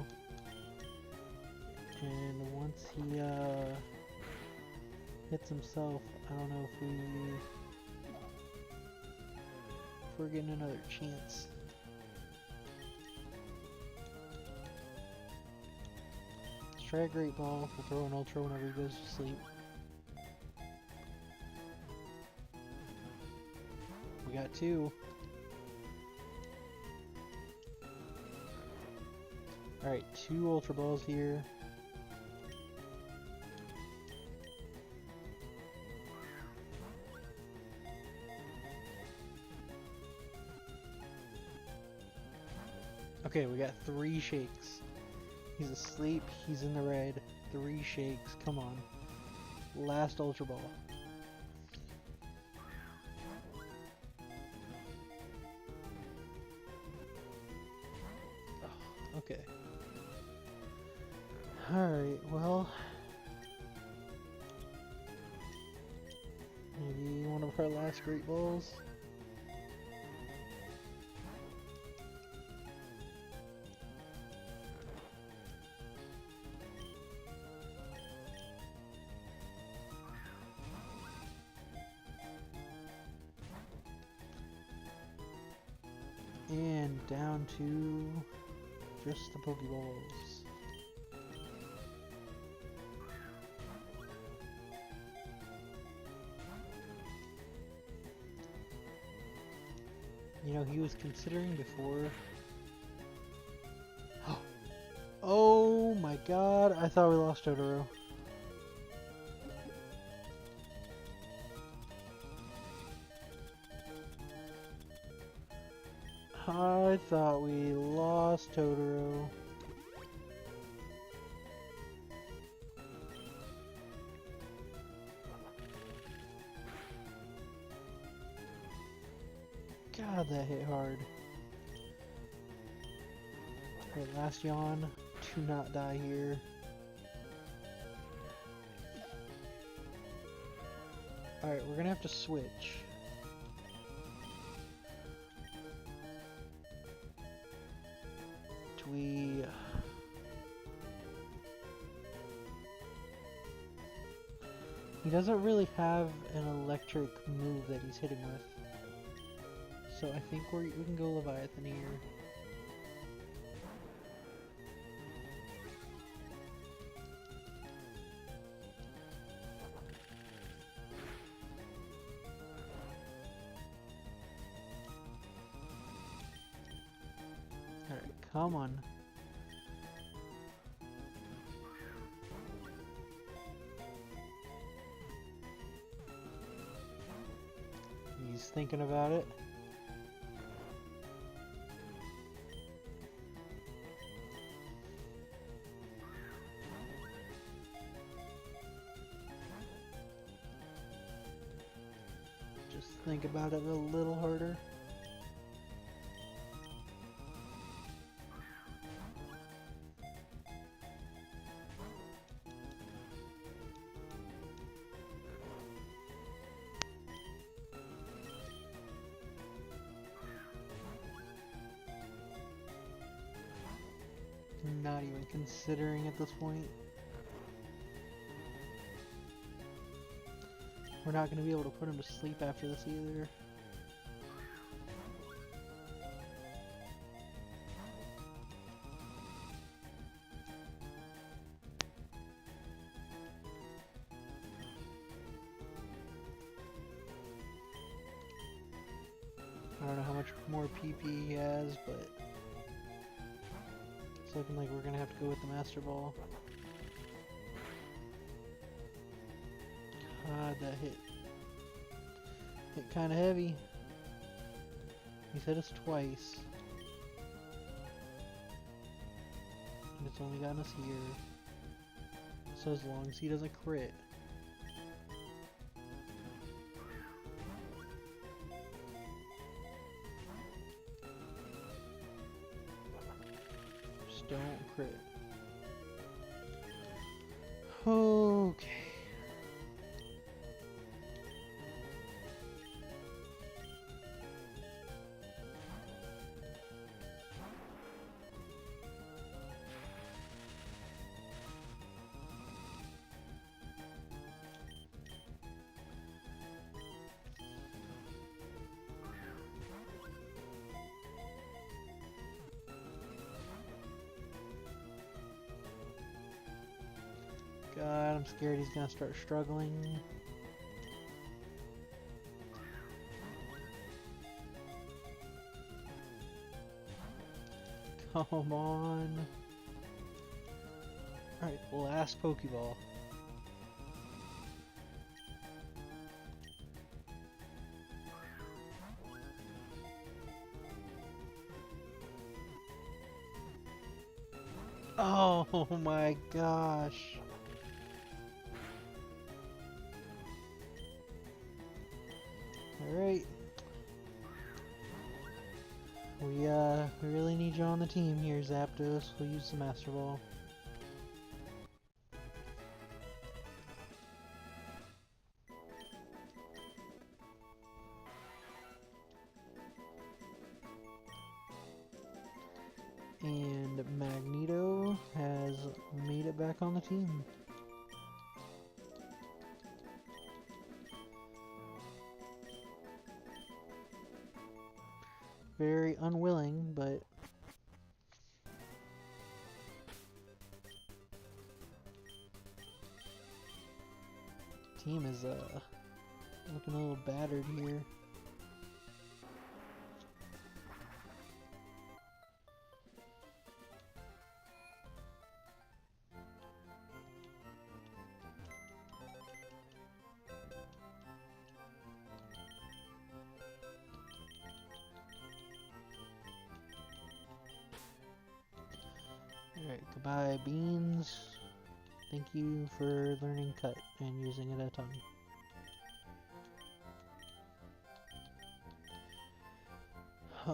And once he hits himself, I don't know if we're getting another chance. Let's try a Great Ball. We'll throw an Ultra whenever he goes to sleep. We got 2. Alright, 2 Ultra Balls here. Okay, we got 3 shakes. He's asleep, he's in the red. 3 shakes, come on. Last Ultra Ball. Oh, okay. Alright, well, maybe one of our last Great Balls. And down to just the Pokeballs. You know, he was considering before. Oh my god, I thought we lost Totoro. I thought we lost Totoro. God, that hit hard. Alright, last yawn. Do not die here. Alright, we're gonna have to switch. Do we... He doesn't really have an electric move that he's hitting with. So I think we can go Leviathan here. Alright, come on. He's thinking about it. Just think about it a little harder. Not even considering at this point. We're not going to be able to put him to sleep after this either. I don't know how much more PP he has, but it's looking like we're going to have to go with the Master Ball. God, that hit kind of heavy. He's hit us twice. And it's only gotten us here. So as long as he doesn't crit. Just don't crit. Okay. God, I'm scared he's gonna start struggling. Come on. Alright, last Pokeball. Oh my gosh. Alright. We really need you on the team here, Zapdos. We'll use the Master Ball. And Magneto has made it back on the team. Very unwilling, but team is looking a little battered here. Alright, goodbye Beans. Thank you for learning Cut and using it a ton. I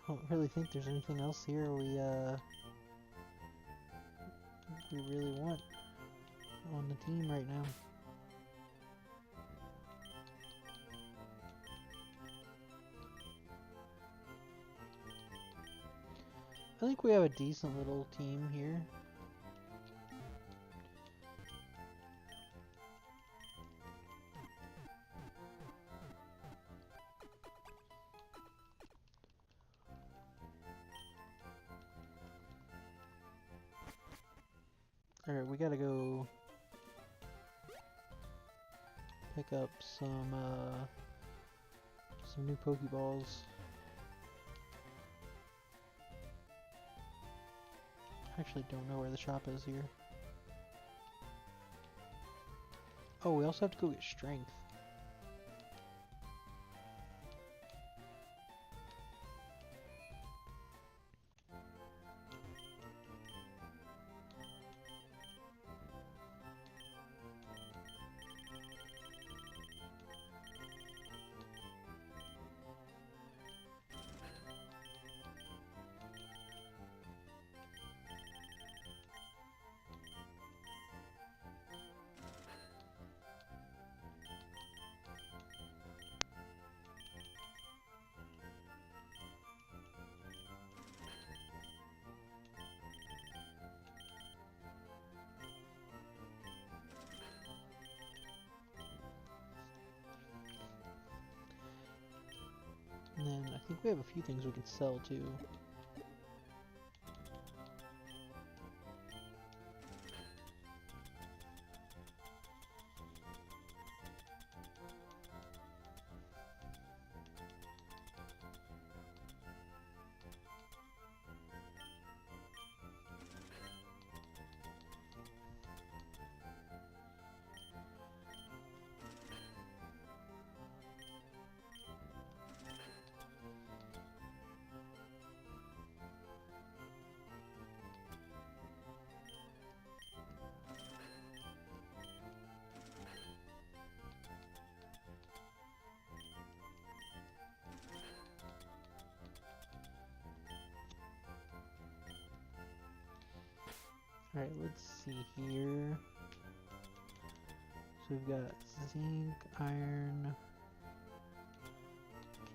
don't really think there's anything else here we really want on the team right now. I think we have a decent little team here. Alright, we gotta go pick up some new Pokeballs. I actually don't know where the shop is here. Oh, we also have to go get strength. think we have a few things we can sell too. Alright, let's see here. So we've got zinc, iron,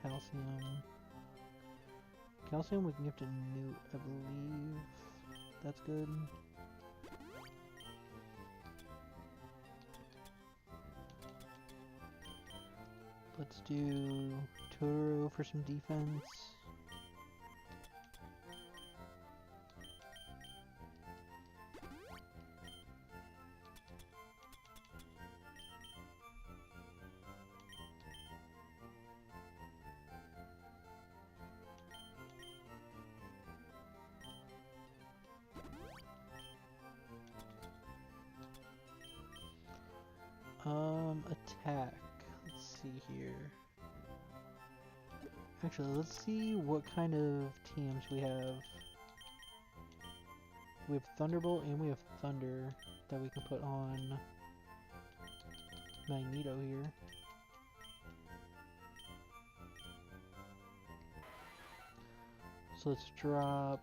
calcium. Calcium we can give to Newt, I believe. That's good. Let's do Totoro for some defense. Attack. Let's see here. Actually, let's see what kind of teams we have. We have Thunderbolt and we have Thunder that we can put on Magneto here. So let's drop...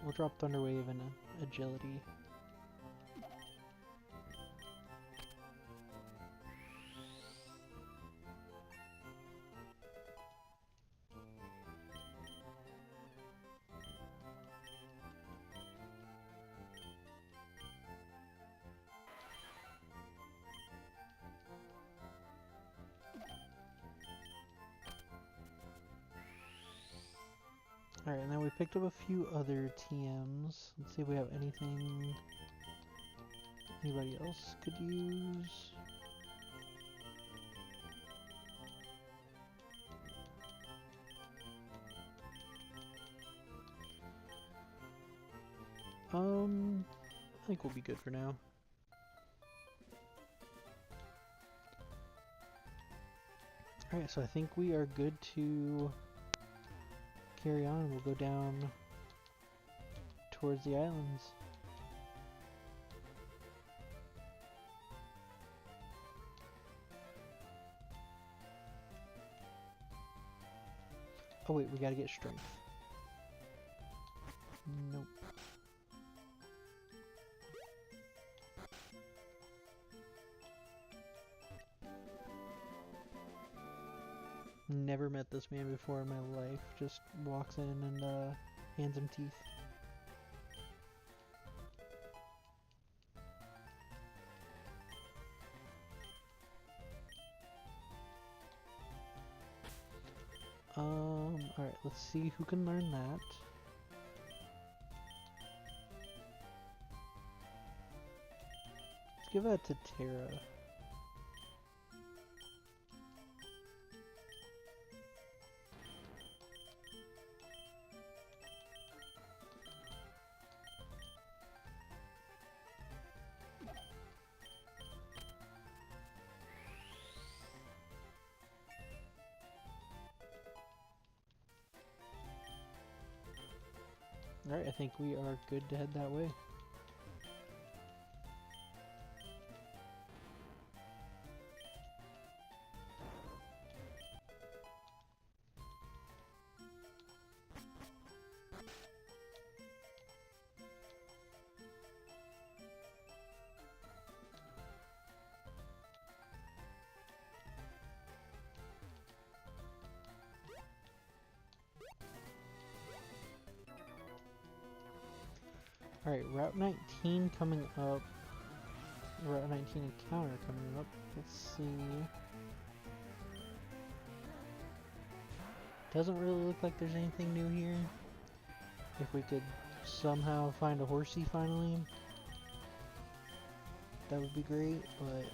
We'll drop Thunder Wave and Agility. Alright, and then we picked up a few other TMs. Let's see if we have anything anybody else could use. I think we'll be good for now. Alright, so I think we are good to carry on. We'll go down towards the islands. Oh wait, we gotta get strength. Nope. Never met this man before in my life. Just walks in and hands him teeth. Alright, let's see who can learn that. Let's give that to Terra. Alright, I think we are good to head that way. Alright, Route 19 coming up. Route 19 encounter coming up. Let's see. Doesn't really look like there's anything new here. If we could somehow find a horsey finally, that would be great, but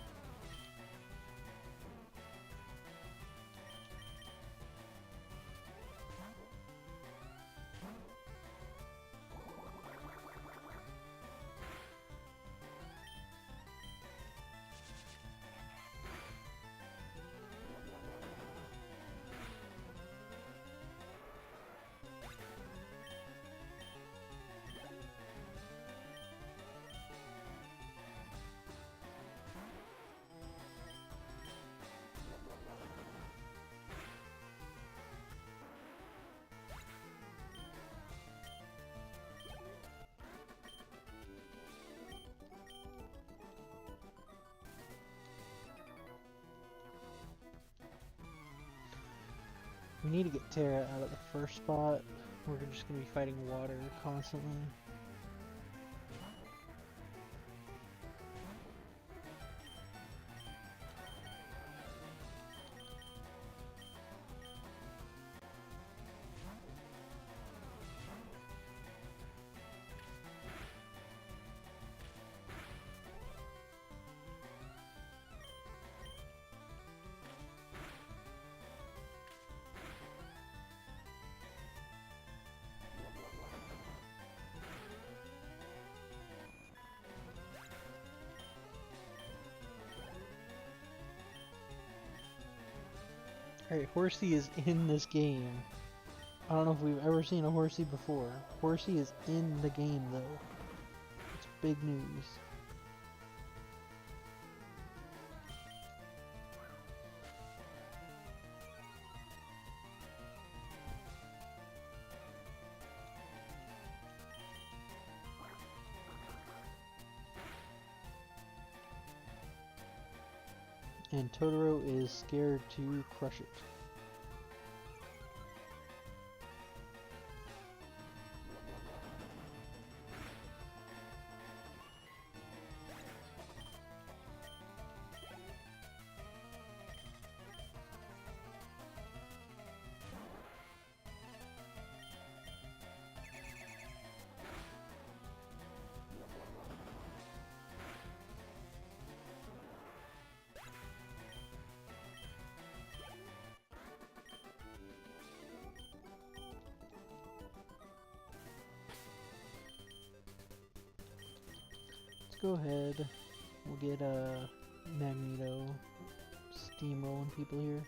we need to get Terra out of the first spot. We're just going to be fighting water constantly. Alright, Horsey is in this game. I don't know if we've ever seen a Horsey before. Horsey is in the game though. It's big news. And Totoro is scared to crush it. Go ahead. We'll get Magneto steamrolling people here.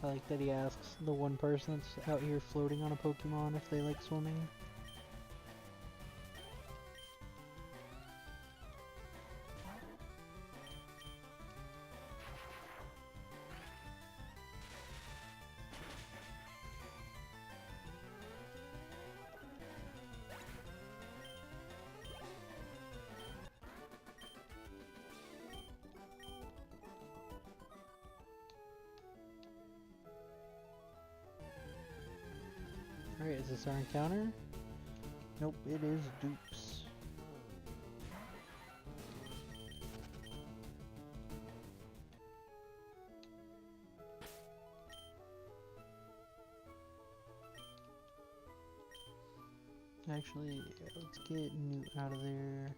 I like that he asks the one person that's out here floating on a Pokemon if they like swimming. Alright, is this our encounter? Nope, it is dupes. Actually, let's get Newt out of there.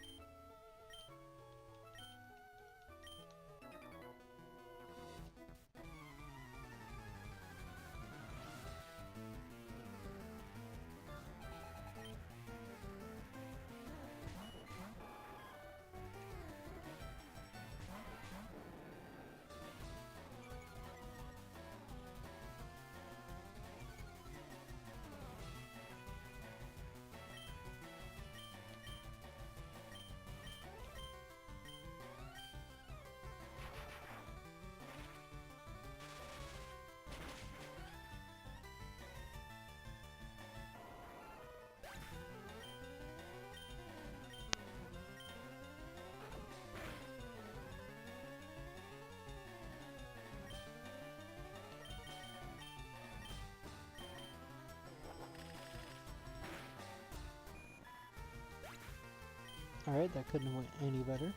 Alright, that couldn't have went any better.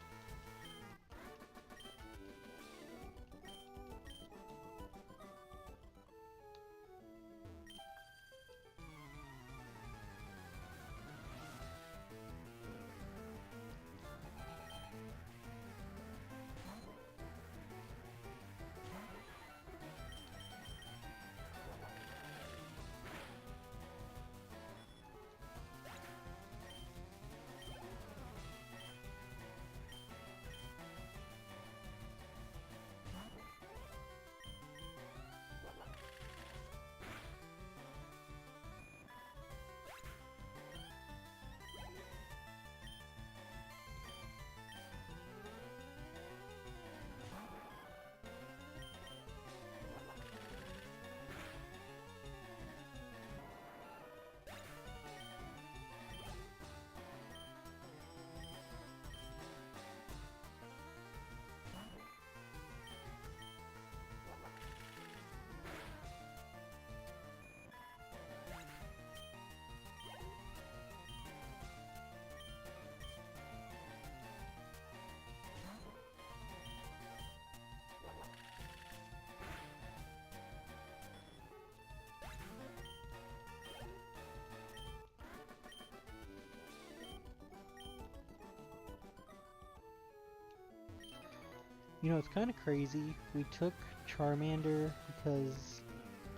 You know, it's kind of crazy. We took Charmander because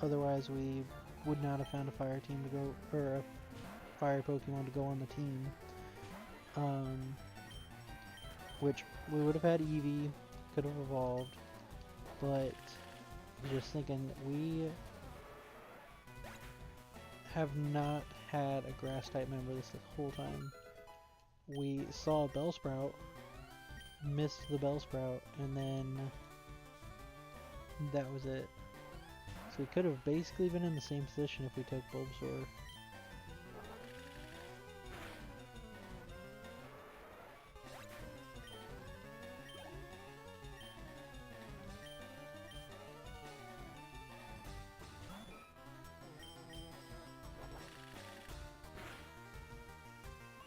otherwise we would not have found a fire team to go, or a fire Pokemon to go on the team. Which we would have had Eevee, could have evolved, but just thinking, we have not had a grass type member this whole time. We saw a Bellsprout, missed the Bellsprout, and then that was it. So we could have basically been in the same position if we took Bulbasaur.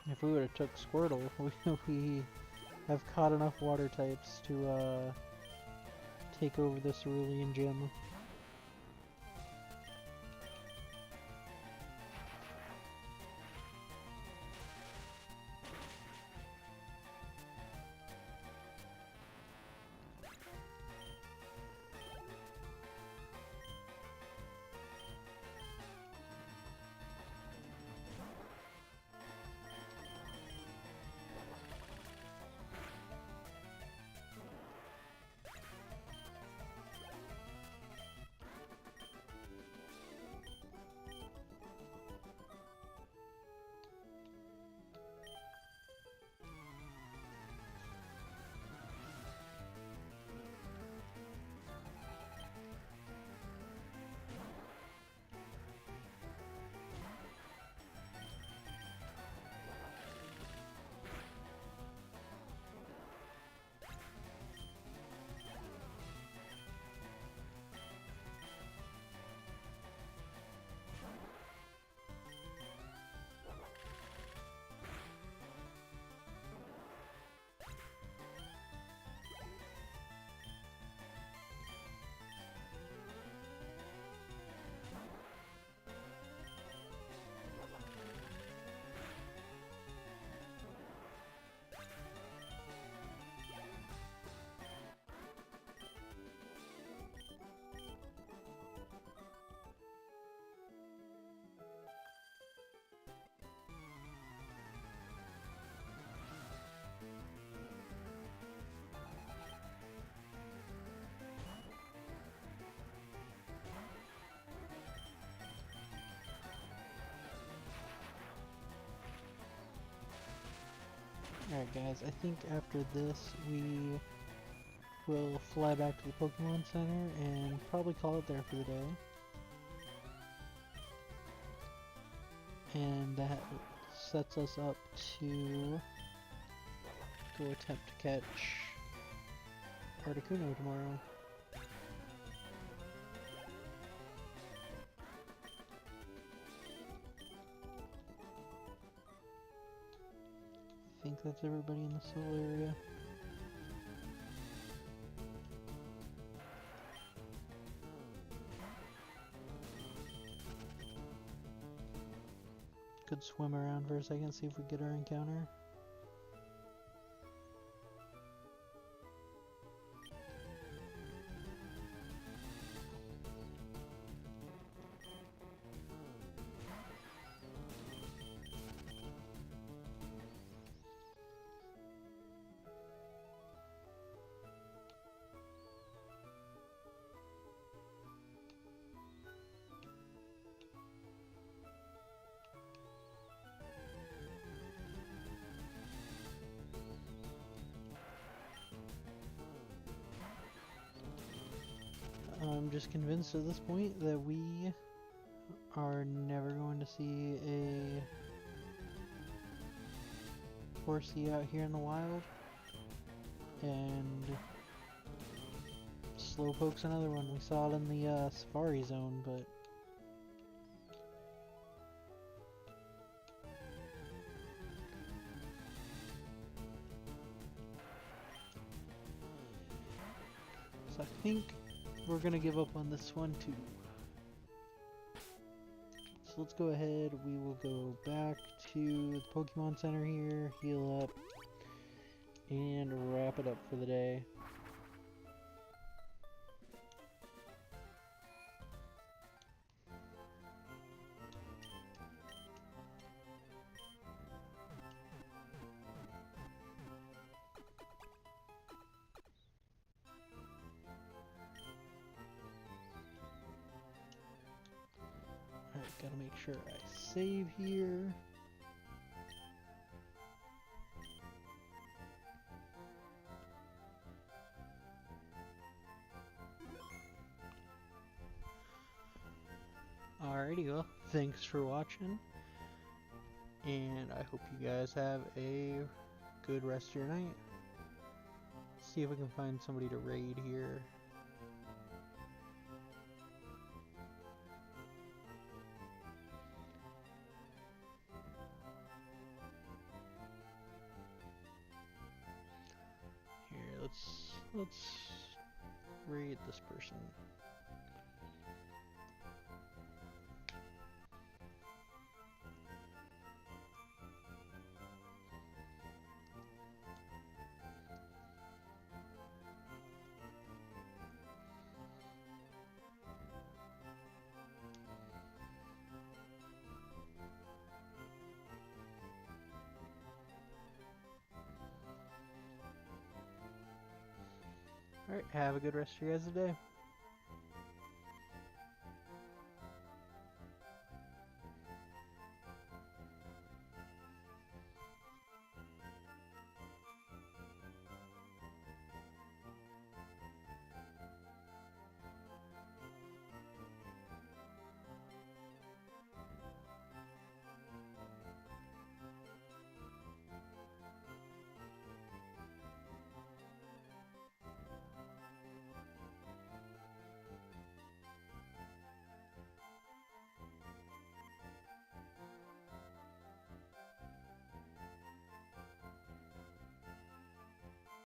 If we would have took Squirtle, we have caught enough water types to take over the Cerulean Gym. Alright guys, I think after this we will fly back to the Pokemon Center and probably call it there for the day. And that sets us up to go attempt to catch Articuno tomorrow. I think that's everybody in this little area. Could swim around for a second, see if we get our encounter. I'm just convinced at this point that we are never going to see a Horsey out here in the wild. And Slowpoke's another one. We saw it in the Safari Zone, but so I think we're gonna give up on this one too. So let's go ahead, we will go back to the Pokemon Center here, heal up, and wrap it up for the day. Alright, gotta make sure I save here. Alrighty, well, thanks for watching, and I hope you guys have a good rest of your night. See if we can find somebody to raid here. Here, let's raid this person. Alright, have a good rest of your guys' day.